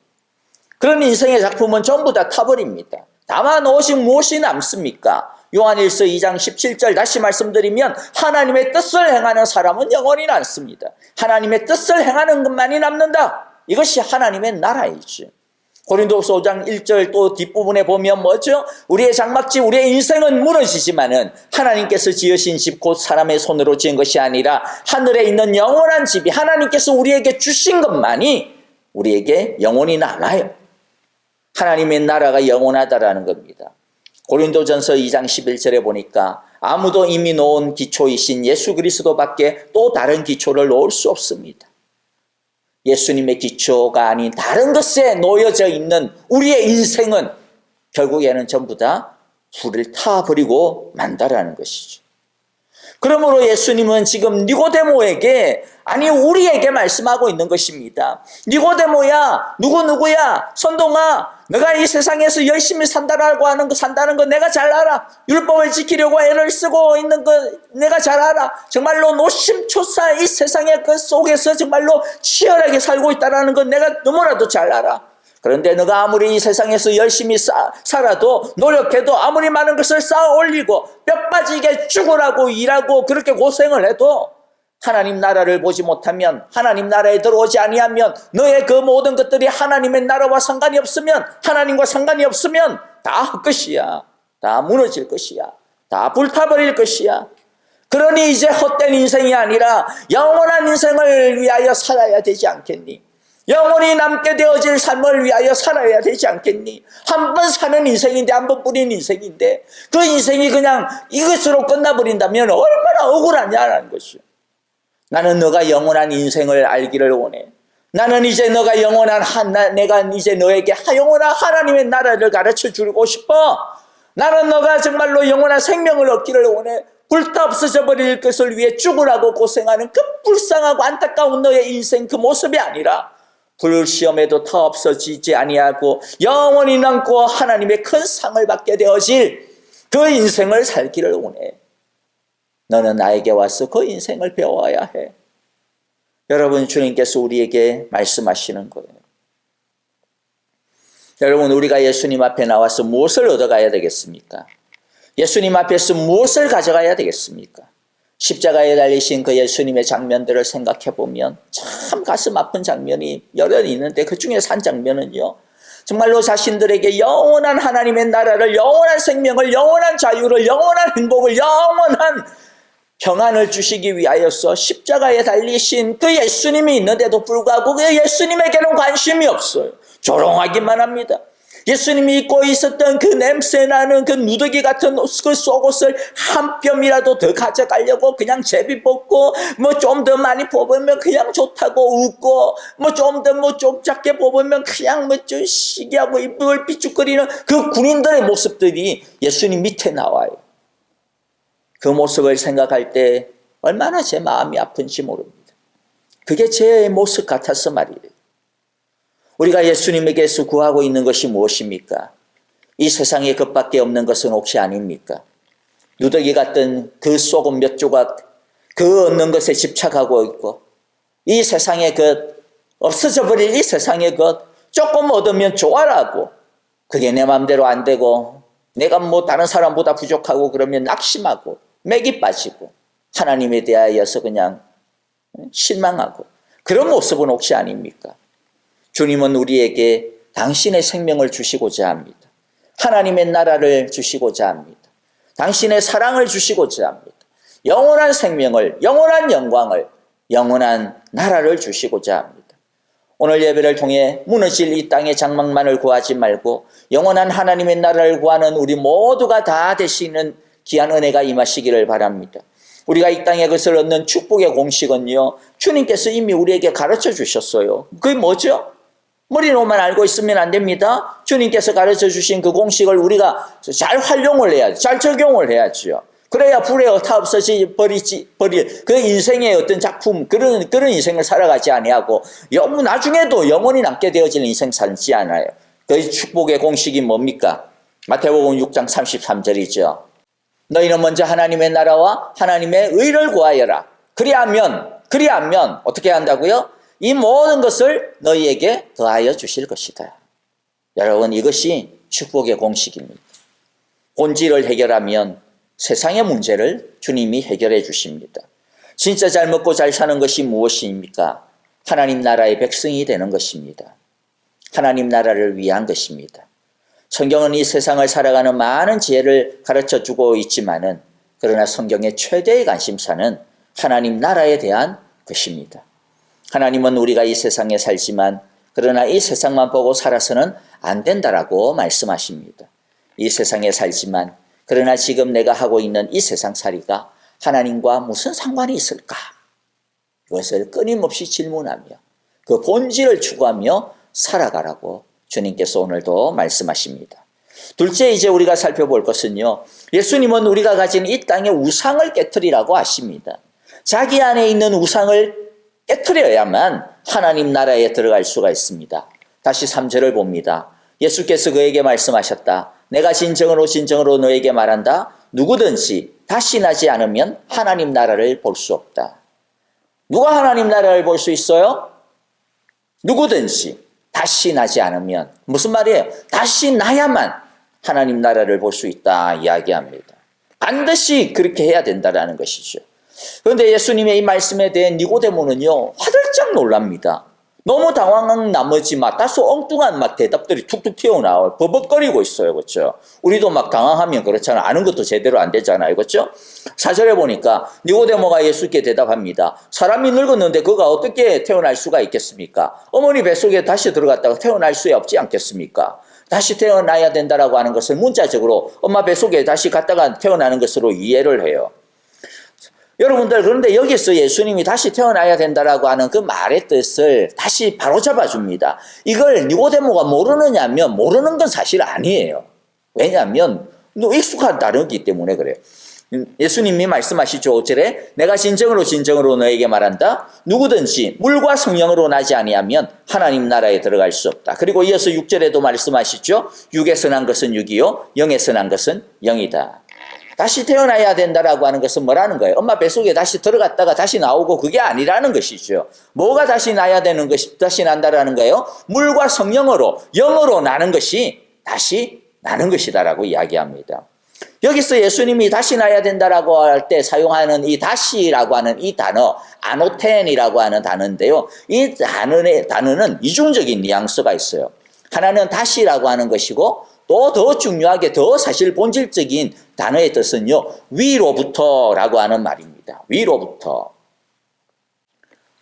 그런 인생의 작품은 전부 다 타버립니다. 다만 오직 무엇이 남습니까? 요한일서 2장 17절 다시 말씀드리면 하나님의 뜻을 행하는 사람은 영원히 남습니다. 하나님의 뜻을 행하는 것만이 남는다. 이것이 하나님의 나라이죠. 고린도후서 5장 1절 또 뒷부분에 보면 뭐죠? 우리의 장막집, 우리의 인생은 무너지지만은 하나님께서 지으신 집 곧 사람의 손으로 지은 것이 아니라 하늘에 있는 영원한 집이 하나님께서 우리에게 주신 것만이 우리에게 영원히 남아요. 하나님의 나라가 영원하다라는 겁니다. 고린도전서 2장 11절에 보니까 아무도 이미 놓은 기초이신 예수 그리스도밖에 또 다른 기초를 놓을 수 없습니다. 예수님의 기초가 아닌 다른 것에 놓여져 있는 우리의 인생은 결국에는 전부 다 불을 타버리고 만다라는 것이죠. 그러므로 예수님은 지금 니고데모에게, 아니 우리에게 말씀하고 있는 것입니다. 니고데모야, 누구야, 선동아, 너가 이 세상에서 열심히 산다는 거 내가 잘 알아. 율법을 지키려고 애를 쓰고 있는 거 내가 잘 알아. 정말로 노심초사 이 세상의 그 속에서 정말로 치열하게 살고 있다는 건 내가 너무나도 잘 알아. 그런데 너가 아무리 이 세상에서 열심히 살아도, 노력해도, 아무리 많은 것을 쌓아 올리고 뼈 빠지게 죽으라고 일하고 그렇게 고생을 해도 하나님 나라를 보지 못하면, 하나님 나라에 들어오지 아니하면, 너의 그 모든 것들이 하나님의 나라와 상관이 없으면, 하나님과 상관이 없으면 다 헛것이야. 다 무너질 것이야. 다 불타버릴 것이야. 그러니 이제 헛된 인생이 아니라 영원한 인생을 위하여 살아야 되지 않겠니? 영원히 남게 되어질 삶을 위하여 살아야 되지 않겠니? 한 번 사는 인생인데, 한 번 뿌린 인생인데 그 인생이 그냥 이것으로 끝나버린다면 얼마나 억울하냐라는 것이요. 나는 너가 영원한 인생을 알기를 원해. 나는 이제 너가 내가 이제 너에게 영원한 하나님의 나라를 가르쳐 주고 싶어. 나는 너가 정말로 영원한 생명을 얻기를 원해. 불타 없어져 버릴 것을 위해 죽으라고 고생하는 그 불쌍하고 안타까운 너의 인생, 그 모습이 아니라 불시험에도 타 없어지지 아니하고 영원히 남고 하나님의 큰 상을 받게 되어질 그 인생을 살기를 원해. 너는 나에게 와서 그 인생을 배워야 해. 여러분, 주님께서 우리에게 말씀하시는 거예요. 여러분, 우리가 예수님 앞에 나와서 무엇을 얻어가야 되겠습니까? 예수님 앞에서 무엇을 가져가야 되겠습니까? 십자가에 달리신 그 예수님의 장면들을 생각해 보면 참 가슴 아픈 장면이 여러 있는데, 그 중에서 한 장면은요, 정말로 자신들에게 영원한 하나님의 나라를, 영원한 생명을, 영원한 자유를, 영원한 행복을, 영원한 평안을 주시기 위하여서 십자가에 달리신 그 예수님이 있는데도 불구하고 그 예수님에게는 관심이 없어요. 조롱하기만 합니다. 예수님이 입고 있었던 그 냄새나는 그 누더기 같은 그 속옷을 한 뼘이라도 더 가져가려고 그냥 제비 뽑고, 뭐 좀 더 많이 뽑으면 그냥 좋다고 웃고, 뭐 좀 더 좀 작게 뽑으면 그냥 뭐 좀 시기하고 입을 삐죽거리는 그 군인들의 모습들이 예수님 밑에 나와요. 그 모습을 생각할 때 얼마나 제 마음이 아픈지 모릅니다. 그게 제 모습 같아서 말이에요. 우리가 예수님에게서 구하고 있는 것이 무엇입니까? 이 세상에 그밖에 없는 것은 혹시 아닙니까? 누더기 같은 그 소금 몇 조각, 그 얻는 것에 집착하고 있고, 이 세상의 것, 없어져 버릴 이 세상의 것, 조금 얻으면 좋아라고, 그게 내 마음대로 안 되고 내가 뭐 다른 사람보다 부족하고 그러면 낙심하고 맥이 빠지고 하나님에 대하여서 그냥 실망하고, 그런 모습은 혹시 아닙니까? 주님은 우리에게 당신의 생명을 주시고자 합니다. 하나님의 나라를 주시고자 합니다. 당신의 사랑을 주시고자 합니다. 영원한 생명을, 영원한 영광을, 영원한 나라를 주시고자 합니다. 오늘 예배를 통해 무너질 이 땅의 장막만을 구하지 말고 영원한 하나님의 나라를 구하는 우리 모두가 다 되시는 귀한 은혜가 임하시기를 바랍니다. 우리가 이 땅에 그것을 얻는 축복의 공식은요, 주님께서 이미 우리에게 가르쳐 주셨어요. 그게 뭐죠? 머리로만 알고 있으면 안 됩니다. 주님께서 가르쳐 주신 그 공식을 우리가 잘 활용을 해야죠. 잘 적용을 해야죠. 그래야 불에 다 없어지 버릴 그 인생의 어떤 작품 그런 인생을 살아가지 아니하고 나중에도 영원히 남게 되어지는 인생 살지 않아요. 그 축복의 공식이 뭡니까? 마태복음 6장 33절이죠. 너희는 먼저 하나님의 나라와 하나님의 의를 구하여라. 그리하면 어떻게 한다고요? 이 모든 것을 너희에게 더하여 주실 것이다. 여러분, 이것이 축복의 공식입니다. 본질을 해결하면 세상의 문제를 주님이 해결해 주십니다. 진짜 잘 먹고 잘 사는 것이 무엇입니까? 하나님 나라의 백성이 되는 것입니다. 하나님 나라를 위한 것입니다. 성경은 이 세상을 살아가는 많은 지혜를 가르쳐주고 있지만은 그러나 성경의 최대의 관심사는 하나님 나라에 대한 것입니다. 하나님은 우리가 이 세상에 살지만 그러나 이 세상만 보고 살아서는 안 된다라고 말씀하십니다. 이 세상에 살지만 그러나 지금 내가 하고 있는 이 세상살이가 하나님과 무슨 상관이 있을까? 이것을 끊임없이 질문하며 그 본질을 추구하며 살아가라고 주님께서 오늘도 말씀하십니다. 둘째, 이제 우리가 살펴볼 것은요, 예수님은 우리가 가진 이 땅의 우상을 깨트리라고 하십니다. 자기 안에 있는 우상을 깨트려야만 하나님 나라에 들어갈 수가 있습니다. 다시 3절을 봅니다. 예수께서 그에게 말씀하셨다. 내가 진정으로 너에게 말한다. 누구든지 다시 나지 않으면 하나님 나라를 볼 수 없다. 누가 하나님 나라를 볼 수 있어요? 누구든지 다시 나지 않으면. 무슨 말이에요? 다시 나야만 하나님 나라를 볼 수 있다 이야기합니다. 반드시 그렇게 해야 된다는 것이죠. 그런데 예수님의 이 말씀에 대해 니고데모는요, 화들짝 놀랍니다. 너무 당황한 나머지 다소 엉뚱한 대답들이 툭툭 튀어나와요. 버벅거리고 있어요. 그렇죠? 우리도 당황하면 그렇잖아요. 아는 것도 제대로 안 되잖아요. 그렇죠? 4절에 보니까 니고데모가 예수께 대답합니다. 사람이 늙었는데 그가 어떻게 태어날 수가 있겠습니까? 어머니 뱃속에 다시 들어갔다가 태어날 수 없지 않겠습니까? 다시 태어나야 된다라고 하는 것을 문자적으로 엄마 뱃속에 다시 갔다가 태어나는 것으로 이해를 해요. 여러분들, 그런데 여기서 예수님이 다시 태어나야 된다라고 하는 그 말의 뜻을 다시 바로잡아 줍니다. 이걸 니고데모가 모르느냐면 모르는 건 사실 아니에요. 왜냐하면 익숙한 단어이기 때문에 그래요. 예수님이 말씀하시죠. 5절에 내가 진정으로 너에게 말한다. 누구든지 물과 성령으로 나지 아니하면 하나님 나라에 들어갈 수 없다. 그리고 이어서 6절에도 말씀하시죠. 육에서 난 것은 육이요 영에서 난 것은 영이다. 다시 태어나야 된다라고 하는 것은 뭐라는 거예요? 엄마 뱃속에 다시 들어갔다가 다시 나오고 그게 아니라는 것이죠. 뭐가 다시 나야 되는 것이 다시 난다라는 거예요? 물과 성령으로 영으로 나는 것이 다시 나는 것이다라고 이야기합니다. 여기서 예수님이 다시 나야 된다라고 할 때 사용하는 이 다시라고 하는 이 단어, 아노텐이라고 하는 단어인데요. 이 단어는 이중적인 뉘앙스가 있어요. 하나는 다시라고 하는 것이고 또 더 중요하게 더 사실 본질적인 단어의 뜻은요, 위로부터라고 하는 말입니다. 위로부터.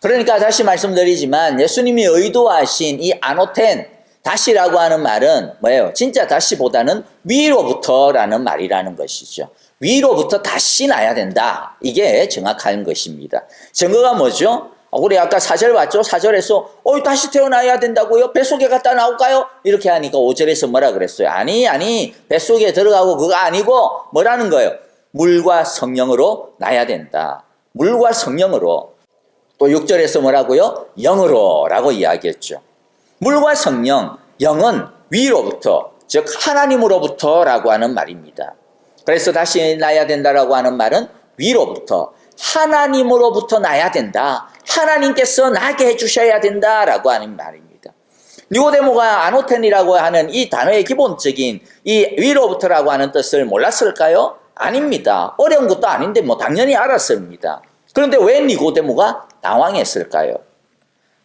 그러니까 다시 말씀드리지만 예수님이 의도하신 이 아노텐, 다시라고 하는 말은 뭐예요? 진짜 다시보다는 위로부터라는 말이라는 것이죠. 위로부터 다시 나야 된다. 이게 정확한 것입니다. 증거가 뭐죠? 우리 아까 4절 봤죠? 4절에서 다시 태어나야 된다고요? 뱃속에 갔다 나올까요? 이렇게 하니까 5절에서 뭐라 그랬어요? 아니 뱃속에 들어가고 그거 아니고 뭐라는 거예요? 물과 성령으로 나야 된다. 물과 성령으로. 또 6절에서 뭐라고요? 영으로 라고 이야기했죠. 물과 성령, 영은 위로부터, 즉 하나님으로부터라고 하는 말입니다. 그래서 다시 나야 된다라고 하는 말은 위로부터, 하나님으로부터 나야 된다. 하나님께서 나게 해주셔야 된다라고 하는 말입니다. 니고데모가 아노텐이라고 하는 이 단어의 기본적인 이 위로부터라고 하는 뜻을 몰랐을까요? 아닙니다. 어려운 것도 아닌데 당연히 알았습니다. 그런데 왜 니고데모가 당황했을까요?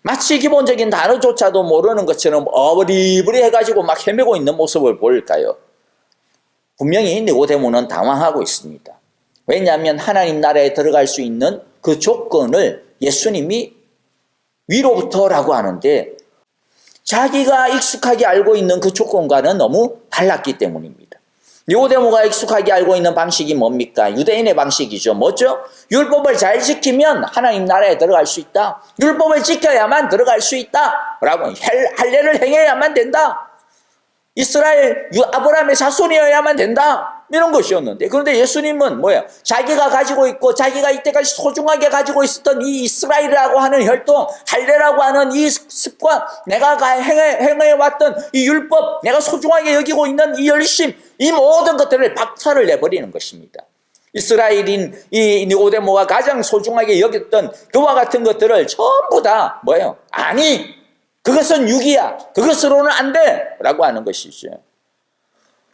마치 기본적인 단어조차도 모르는 것처럼 어리버리 해가지고 막 헤매고 있는 모습을 보일까요? 분명히 니고데모는 당황하고 있습니다. 왜냐하면 하나님 나라에 들어갈 수 있는 그 조건을 예수님이 위로부터라고 하는데 자기가 익숙하게 알고 있는 그 조건과는 너무 달랐기 때문입니다. 니고데모가 익숙하게 알고 있는 방식이 뭡니까? 유대인의 방식이죠. 뭐죠? 율법을 잘 지키면 하나님 나라에 들어갈 수 있다. 율법을 지켜야만 들어갈 수 있다. 라고 할례를 행해야만 된다. 이스라엘 아브라함의 자손이어야만 된다. 이런 것이었는데, 그런데 예수님은 뭐예요? 자기가 가지고 있고 자기가 이때까지 소중하게 가지고 있었던 이 이스라엘이라고 하는 혈통, 할례라고 하는 이 습관, 내가 행해왔던 이 율법, 내가 소중하게 여기고 있는 이 열심, 이 모든 것들을 박탈을 내버리는 것입니다. 이스라엘인 이 니고데모가 가장 소중하게 여겼던 그와 같은 것들을 전부 다 뭐예요? 아니, 그것은 육이야, 그것으로는 안 돼 라고 하는 것이죠.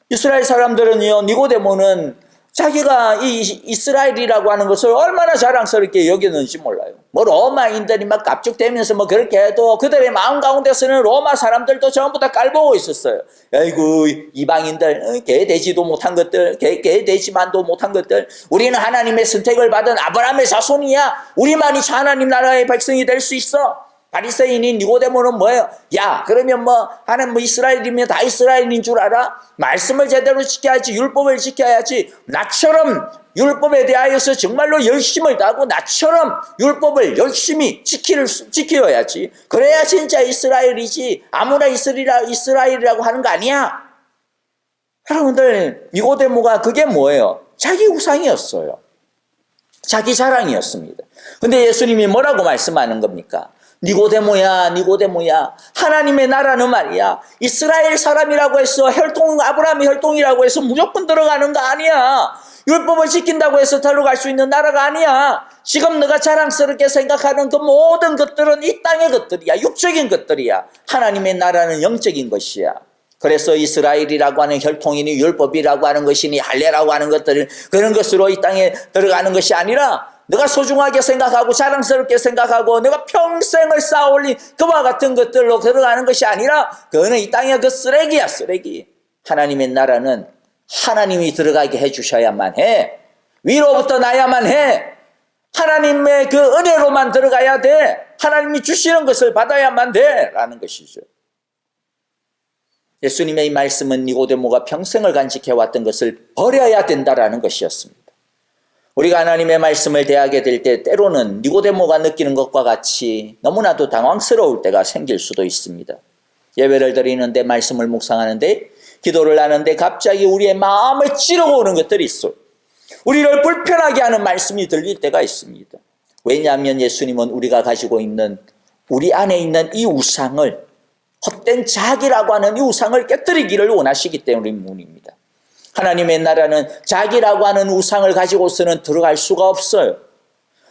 이스라엘 사람들은요, 니고데모는 자기가 이 이스라엘이라고 하는 것을 얼마나 자랑스럽게 여겼는지 몰라요. 뭐 로마인들이 막 갑죽대면서 뭐 그렇게 해도 그들의 마음 가운데서는 로마 사람들도 전부 다 깔보고 있었어요. 아이고, 이방인들, 개 되지도 못한 것들, 개 되지만도 못한 것들, 우리는 하나님의 선택을 받은 아브라함의 자손이야, 우리만이 하나님 나라의 백성이 될 수 있어. 바리새인인 니고데모는 뭐예요? 야, 그러면 뭐 하나님 뭐 이스라엘이면 다 이스라엘인 줄 알아? 말씀을 제대로 지켜야지, 율법을 지켜야지. 나처럼 율법에 대하여서 정말로 열심을 다하고 나처럼 율법을 열심히 지켜야지. 그래야 진짜 이스라엘이지. 아무나 이스라엘이라고 하는 거 아니야. 여러분들, 니고데모가 그게 뭐예요? 자기 우상이었어요. 자기 자랑이었습니다. 근데 예수님이 뭐라고 말씀하는 겁니까? 니고데모야, 니고데모야, 하나님의 나라는 말이야, 이스라엘 사람이라고 해서 아브라함의 혈통이라고 해서 무조건 들어가는 거 아니야. 율법을 지킨다고 해서 들어갈 수 있는 나라가 아니야. 지금 너가 자랑스럽게 생각하는 그 모든 것들은 이 땅의 것들이야. 육적인 것들이야. 하나님의 나라는 영적인 것이야. 그래서 이스라엘이라고 하는 혈통이니 율법이라고 하는 것이니 할례라고 하는 것들은 그런 것으로 이 땅에 들어가는 것이 아니라, 내가 소중하게 생각하고 자랑스럽게 생각하고 내가 평생을 쌓아올린 그와 같은 것들로 들어가는 것이 아니라, 그거는 이 땅의 그 쓰레기야, 쓰레기. 하나님의 나라는 하나님이 들어가게 해주셔야만 해. 위로부터 나야만 해. 하나님의 그 은혜로만 들어가야 돼. 하나님이 주시는 것을 받아야만 돼 라는 것이죠. 예수님의 이 말씀은 니고데모가 평생을 간직해왔던 것을 버려야 된다라는 것이었습니다. 우리가 하나님의 말씀을 대하게 될 때 때로는 니고데모가 느끼는 것과 같이 너무나도 당황스러울 때가 생길 수도 있습니다. 예배를 드리는데, 말씀을 묵상하는데, 기도를 하는데 갑자기 우리의 마음을 찌르고 오는 것들이 있어요. 우리를 불편하게 하는 말씀이 들릴 때가 있습니다. 왜냐하면 예수님은 우리가 가지고 있는, 우리 안에 있는 이 우상을, 헛된 자기라고 하는 이 우상을 깨뜨리기를 원하시기 때문입니다. 하나님의 나라는 자기라고 하는 우상을 가지고서는 들어갈 수가 없어요.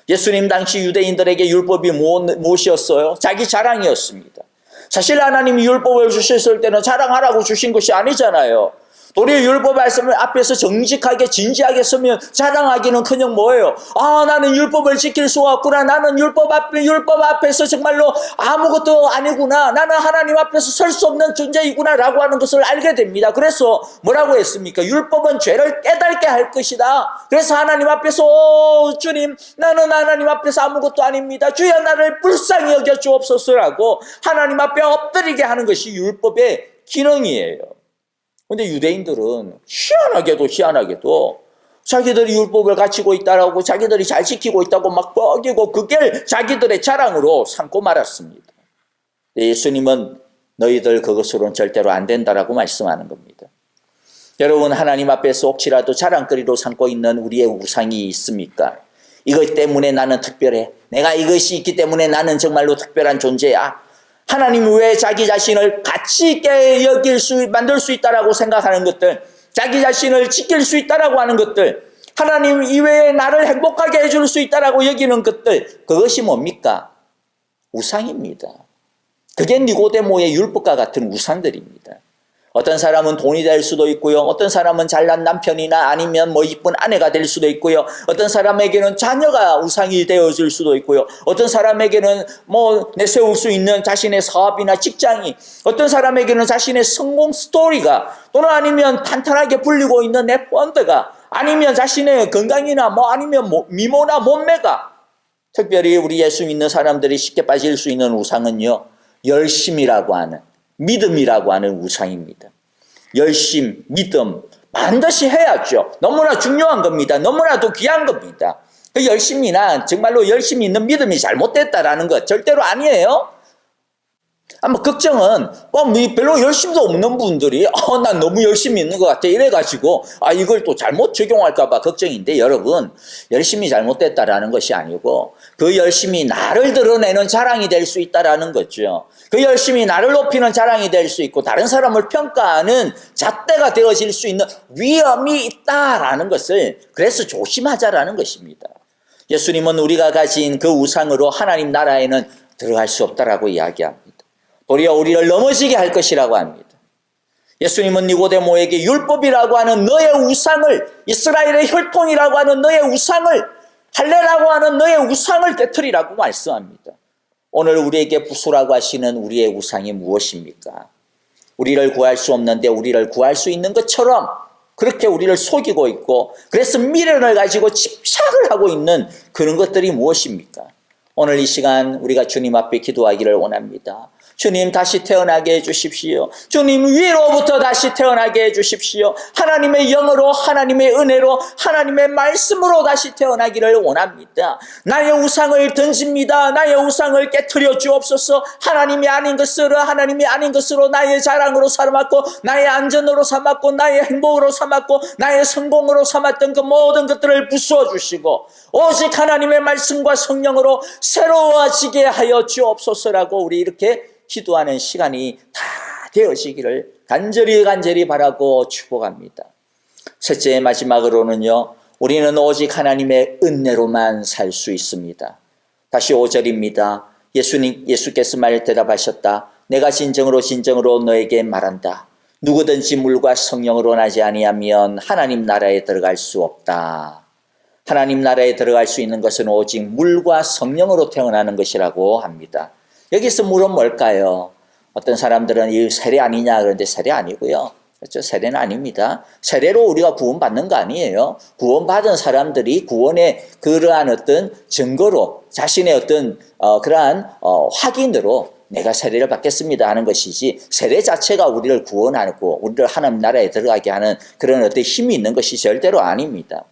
예수님 당시 유대인들에게 율법이 무엇이었어요? 자기 자랑이었습니다. 사실 하나님이 율법을 주셨을 때는 자랑하라고 주신 것이 아니잖아요. 도리어 율법 말씀을 앞에서 정직하게 진지하게 서면 자랑하기는커녕 뭐예요? 아, 나는 율법을 지킬 수가 없구나. 나는 율법 앞에서 정말로 아무것도 아니구나. 나는 하나님 앞에서 설 수 없는 존재이구나 라고 하는 것을 알게 됩니다. 그래서 뭐라고 했습니까? 율법은 죄를 깨닫게 할 것이다. 그래서 하나님 앞에서 주님, 나는 하나님 앞에서 아무것도 아닙니다. 주여 나를 불쌍히 여겨 주옵소서라고 하나님 앞에 엎드리게 하는 것이 율법의 기능이에요. 근데 유대인들은 희한하게도 자기들이 율법을 갖추고 있다라고, 자기들이 잘 지키고 있다고 막 뻐기고 그게 자기들의 자랑으로 삼고 말았습니다. 예수님은 너희들 그것으로는 절대로 안 된다라고 말씀하는 겁니다. 여러분, 하나님 앞에서 혹시라도 자랑거리로 삼고 있는 우리의 우상이 있습니까? 이것 때문에 나는 특별해. 내가 이것이 있기 때문에 나는 정말로 특별한 존재야. 하나님이 왜 자기 자신을 가치 있게 만들 수 있다라고 생각하는 것들, 자기 자신을 지킬 수 있다라고 하는 것들, 하나님 이외에 나를 행복하게 해줄 수 있다라고 여기는 것들, 그것이 뭡니까? 우상입니다. 그게 니고데모의 율법과 같은 우상들입니다. 어떤 사람은 돈이 될 수도 있고요. 어떤 사람은 잘난 남편이나 아니면 뭐 이쁜 아내가 될 수도 있고요. 어떤 사람에게는 자녀가 우상이 되어질 수도 있고요. 어떤 사람에게는 뭐 내세울 수 있는 자신의 사업이나 직장이, 어떤 사람에게는 자신의 성공 스토리가, 또는 아니면 탄탄하게 불리고 있는 내 펀드가, 아니면 자신의 건강이나 뭐 아니면 미모나 몸매가. 특별히 우리 예수 믿는 사람들이 쉽게 빠질 수 있는 우상은요, 열심이라고 하는, 믿음이라고 하는 우상입니다. 열심, 믿음, 반드시 해야죠. 너무나 중요한 겁니다. 너무나도 귀한 겁니다. 그 열심이나 정말로 열심히 있는 믿음이 잘못됐다라는 것 절대로 아니에요. 아마 걱정은 별로 열심도 없는 분들이 난 너무 열심히 있는 것 같아 이래가지고 이걸 또 잘못 적용할까 봐 걱정인데, 여러분, 열심히 잘못됐다라는 것이 아니고 그 열심히 나를 드러내는 자랑이 될 수 있다라는 거죠. 그 열심히 나를 높이는 자랑이 될 수 있고 다른 사람을 평가하는 잣대가 되어질 수 있는 위험이 있다라는 것을, 그래서 조심하자라는 것입니다. 예수님은 우리가 가진 그 우상으로 하나님 나라에는 들어갈 수 없다라고 이야기합니다. 도리어 우리를 넘어지게 할 것이라고 합니다. 예수님은 니고데모에게 율법이라고 하는 너의 우상을, 이스라엘의 혈통이라고 하는 너의 우상을, 할례라고 하는 너의 우상을 깨트리라고 말씀합니다. 오늘 우리에게 부수라고 하시는 우리의 우상이 무엇입니까? 우리를 구할 수 없는데 우리를 구할 수 있는 것처럼 그렇게 우리를 속이고 있고, 그래서 미련을 가지고 집착을 하고 있는 그런 것들이 무엇입니까? 오늘 이 시간 우리가 주님 앞에 기도하기를 원합니다. 주님, 다시 태어나게 해주십시오. 주님, 위로부터 다시 태어나게 해주십시오. 하나님의 영으로, 하나님의 은혜로, 하나님의 말씀으로 다시 태어나기를 원합니다. 나의 우상을 던집니다. 나의 우상을 깨트려 주옵소서. 하나님이 아닌 것으로 나의 자랑으로 삼았고, 나의 안전으로 삼았고, 나의 행복으로 삼았고, 나의 성공으로 삼았던 그 모든 것들을 부수어 주시고 오직 하나님의 말씀과 성령으로 새로워지게 하여 주옵소서라고 우리 이렇게 기도하는 시간이 다 되어지기를 간절히 바라고 축복합니다. 셋째, 마지막으로는요, 우리는 오직 하나님의 은혜로만 살 수 있습니다. 다시 5절입니다. 예수께서 대답하셨다. 내가 진정으로 너에게 말한다. 누구든지 물과 성령으로 나지 아니하면 하나님 나라에 들어갈 수 없다. 하나님 나라에 들어갈 수 있는 것은 오직 물과 성령으로 태어나는 것이라고 합니다. 여기서 물은 뭘까요? 어떤 사람들은 이 세례 아니냐 그런데 세례 아니고요. 그렇죠? 세례는 아닙니다. 세례로 우리가 구원받는 거 아니에요. 구원받은 사람들이 구원의 그러한 어떤 증거로, 자신의 어떤 그러한 확인으로 내가 세례를 받겠습니다 하는 것이지, 세례 자체가 우리를 구원하고 우리를 하나님 나라에 들어가게 하는 그런 어떤 힘이 있는 것이 절대로 아닙니다.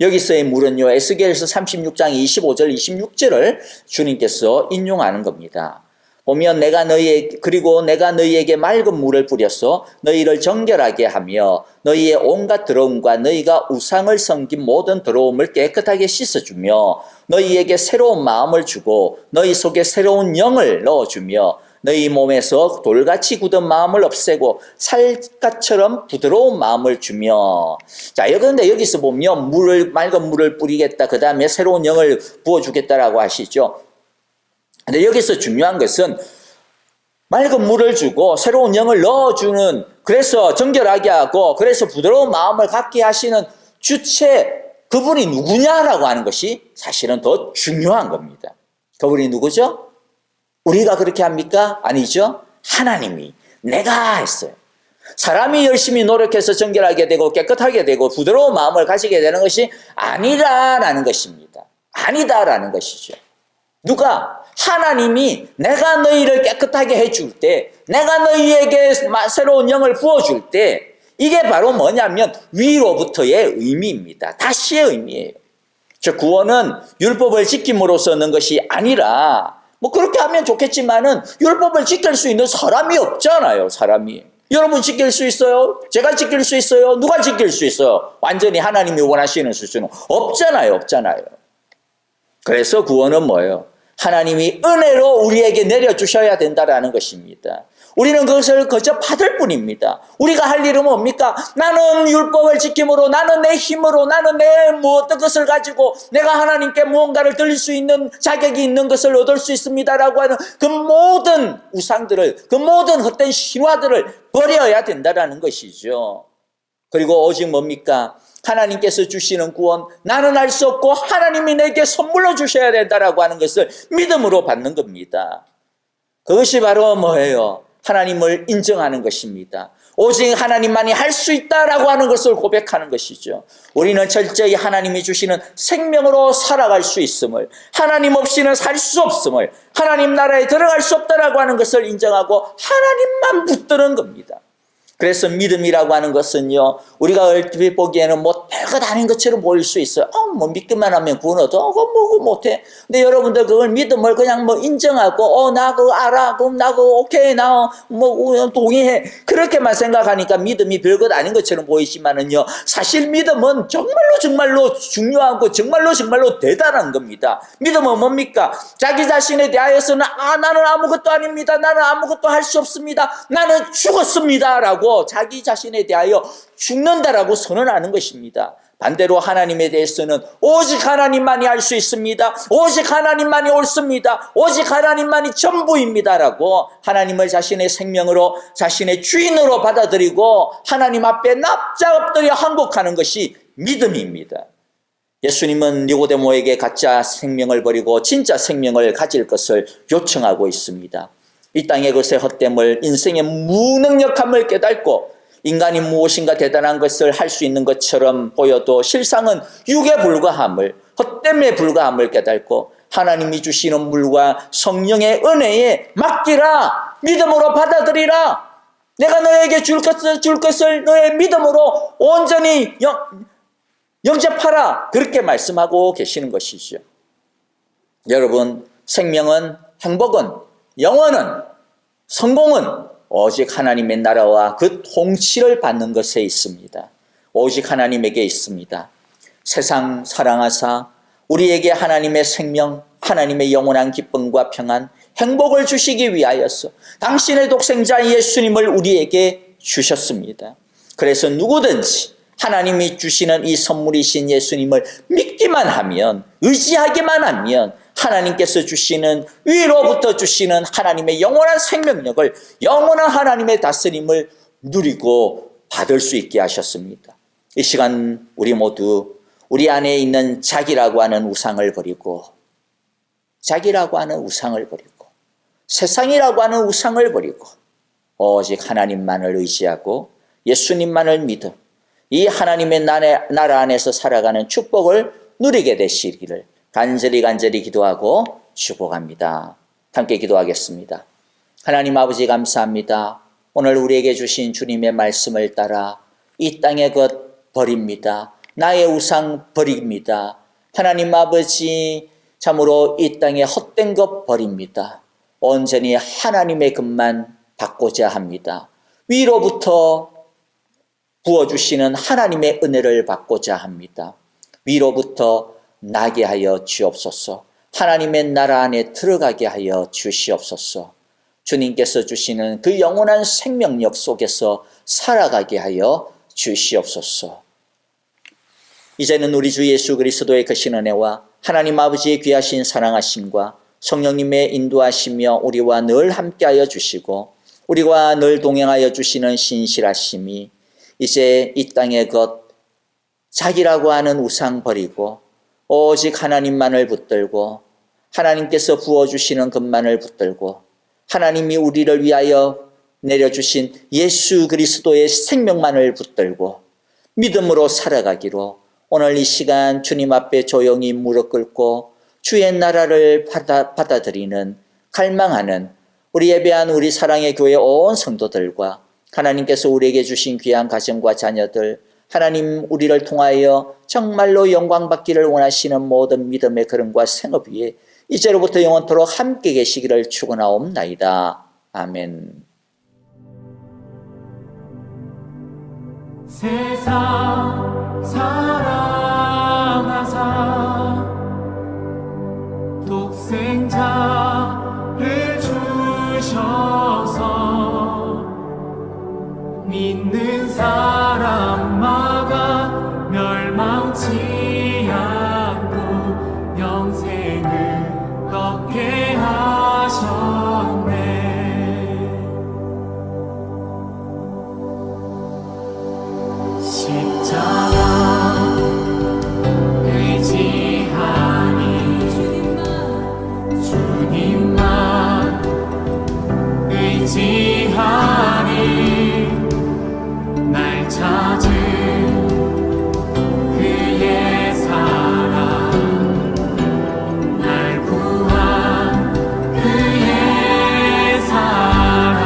여기서의 물은요, 에스겔서 36장 25절 26절을 주님께서 인용하는 겁니다. 보면 내가 너희에게 맑은 물을 뿌려서 너희를 정결하게 하며 너희의 온갖 더러움과 너희가 우상을 섬긴 모든 더러움을 깨끗하게 씻어주며 너희에게 새로운 마음을 주고 너희 속에 새로운 영을 넣어주며 너희 몸에서 돌같이 굳은 마음을 없애고 살갗처럼 부드러운 마음을 주며. 자, 그런데 여기서 보면 맑은 물을 뿌리겠다, 그 다음에 새로운 영을 부어주겠다라고 하시죠. 근데 여기서 중요한 것은 맑은 물을 주고 새로운 영을 넣어주는, 그래서 정결하게 하고 그래서 부드러운 마음을 갖게 하시는 주체, 그분이 누구냐라고 하는 것이 사실은 더 중요한 겁니다. 그분이 누구죠? 우리가 그렇게 합니까? 아니죠. 하나님이, 내가 했어요. 사람이 열심히 노력해서 정결하게 되고 깨끗하게 되고 부드러운 마음을 가지게 되는 것이 아니라는 것입니다. 아니다라는 것이죠. 누가? 하나님이 내가 너희를 깨끗하게 해줄 때, 내가 너희에게 새로운 영을 부어줄 때, 이게 바로 뭐냐면 위로부터의 의미입니다. 다시의 의미예요. 즉 구원은 율법을 지킴으로써 얻는 것이 아니라, 그렇게 하면 좋겠지만은 율법을 지킬 수 있는 사람이 없잖아요. 사람이. 여러분 지킬 수 있어요? 제가 지킬 수 있어요? 누가 지킬 수 있어요? 완전히 하나님이 원하시는 수준은 없잖아요. 그래서 구원은 뭐예요? 하나님이 은혜로 우리에게 내려주셔야 된다라는 것입니다. 우리는 그것을 그저 받을 뿐입니다. 우리가 할 일은 뭡니까? 나는 율법을 지킴으로, 나는 내 힘으로, 나는 내 어떤 것을 가지고 내가 하나님께 무언가를 드릴 수 있는 자격이 있는 것을 얻을 수 있습니다라고 하는 그 모든 우상들을, 그 모든 헛된 신화들을 버려야 된다라는 것이죠. 그리고 오직 뭡니까? 하나님께서 주시는 구원, 나는 알 수 없고 하나님이 내게 선물로 주셔야 된다라고 하는 것을 믿음으로 받는 겁니다. 그것이 바로 뭐예요? 하나님을 인정하는 것입니다. 오직 하나님만이 할 수 있다라고 하는 것을 고백하는 것이죠. 우리는 철저히 하나님이 주시는 생명으로 살아갈 수 있음을, 하나님 없이는 살 수 없음을, 하나님 나라에 들어갈 수 없다라고 하는 것을 인정하고 하나님만 붙드는 겁니다. 그래서 믿음이라고 하는 것은요, 우리가 얼핏 보기에는 뭐 별것 아닌 것처럼 보일 수 있어요. 뭐 믿기만 하면 구원 얻어? 그거 못해. 근데 여러분들 그걸 믿음을 그냥 뭐 인정하고, 나 그거 알아. 그럼 나 그거 오케이. 나 뭐 동의해. 그렇게만 생각하니까 믿음이 별것 아닌 것처럼 보이지만은요, 사실 믿음은 정말로 중요하고 정말로 대단한 겁니다. 믿음은 뭡니까? 자기 자신에 대하여서는 나는 아무것도 아닙니다. 나는 아무것도 할 수 없습니다. 나는 죽었습니다. 라고 자기 자신에 대하여 죽는다라고 선언하는 것입니다. 반대로 하나님에 대해서는 오직 하나님만이 할 수 있습니다. 오직 하나님만이 옳습니다. 오직 하나님만이 전부입니다라고 하나님을 자신의 생명으로, 자신의 주인으로 받아들이고 하나님 앞에 납작 엎드려 항복하는 것이 믿음입니다. 예수님은 니고데모에게 가짜 생명을 버리고 진짜 생명을 가질 것을 요청하고 있습니다. 이 땅의 것의 헛됨을, 인생의 무능력함을 깨닫고 인간이 무엇인가 대단한 것을 할 수 있는 것처럼 보여도 실상은 육에 불과함을, 헛됨에 불과함을 깨닫고 하나님이 주시는 물과 성령의 은혜에 맡기라, 믿음으로 받아들이라, 내가 너에게 줄 것을 너의 믿음으로 온전히 영접하라, 그렇게 말씀하고 계시는 것이죠. 여러분, 생명은, 행복은, 영원은, 성공은 오직 하나님의 나라와 그 통치를 받는 것에 있습니다. 오직 하나님에게 있습니다. 세상 사랑하사 우리에게 하나님의 생명, 하나님의 영원한 기쁨과 평안, 행복을 주시기 위하여서 당신의 독생자 예수님을 우리에게 주셨습니다. 그래서 누구든지 하나님이 주시는 이 선물이신 예수님을 믿기만 하면, 의지하기만 하면 하나님께서 주시는, 위로부터 주시는 하나님의 영원한 생명력을, 영원한 하나님의 다스림을 누리고 받을 수 있게 하셨습니다. 이 시간 우리 모두 우리 안에 있는 자기라고 하는 우상을 버리고, 자기라고 하는 우상을 버리고, 세상이라고 하는 우상을 버리고 오직 하나님만을 의지하고 예수님만을 믿어 이 하나님의 나라 안에서 살아가는 축복을 누리게 되시기를 간절히 기도하고 축복합니다. 함께 기도하겠습니다. 하나님 아버지, 감사합니다. 오늘 우리에게 주신 주님의 말씀을 따라 이 땅의 것 버립니다. 나의 우상 버립니다. 하나님 아버지, 참으로 이 땅에 헛된 것 버립니다. 온전히 하나님의 것만 받고자 합니다. 위로부터 부어주시는 하나님의 은혜를 받고자 합니다. 위로부터 나게 하여 주옵소서. 하나님의 나라 안에 들어가게 하여 주시옵소서. 주님께서 주시는 그 영원한 생명력 속에서 살아가게 하여 주시옵소서. 이제는 우리 주 예수 그리스도의 크신 은혜와 하나님 아버지의 귀하신 사랑하심과 성령님의 인도하시며 우리와 늘 함께하여 주시고 우리와 늘 동행하여 주시는 신실하심이 이제 이 땅의 것, 자기라고 하는 우상 버리고 오직 하나님만을 붙들고 하나님께서 부어주시는 것만을 붙들고 하나님이 우리를 위하여 내려주신 예수 그리스도의 생명만을 붙들고 믿음으로 살아가기로 오늘 이 시간 주님 앞에 조용히 무릎 꿇고 주의 나라를 받아들이는, 갈망하는 우리 예배한 우리 사랑의 교회 온 성도들과 하나님께서 우리에게 주신 귀한 가정과 자녀들, 하나님 우리를 통하여 정말로 영광받기를 원하시는 모든 믿음의 걸음과 생업 위에 이제로부터 영원토록 함께 계시기를 축원하옵나이다. 아멘. 세상 사랑하사 독생자를 주셔서 믿는 사람마다 멸망치 않고 영생을 얻게 하셨네. 십자가 의지하니 주님만 의지하니 날 찾은 그의 사랑, 날 구한 그의 사랑,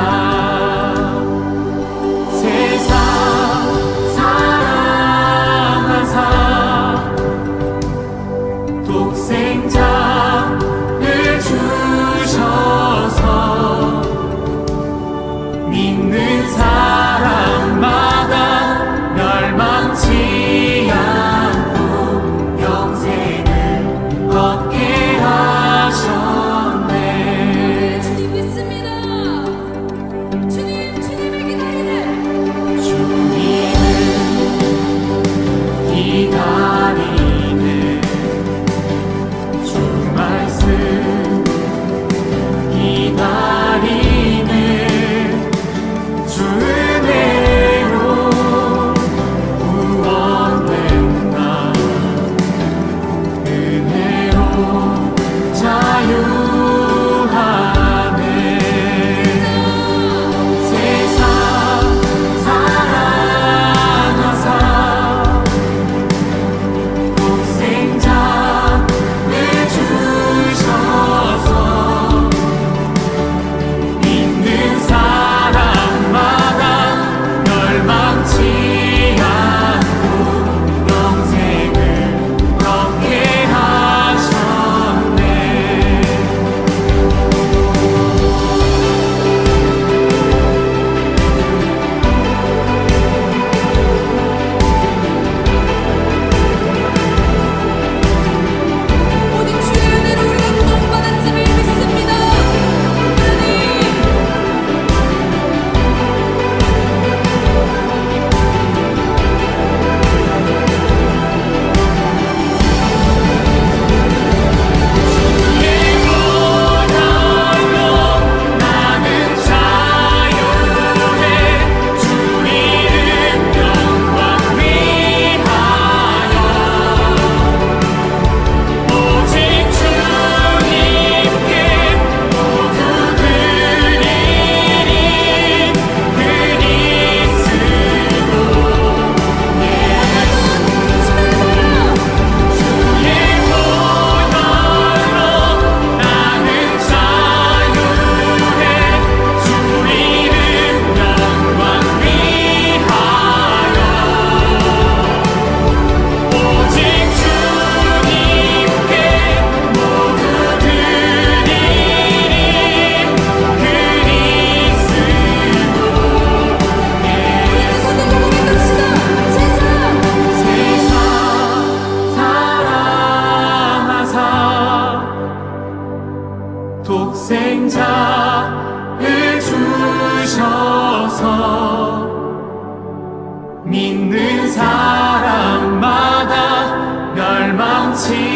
독생자를 주셔서 믿는 사람마다 멸망치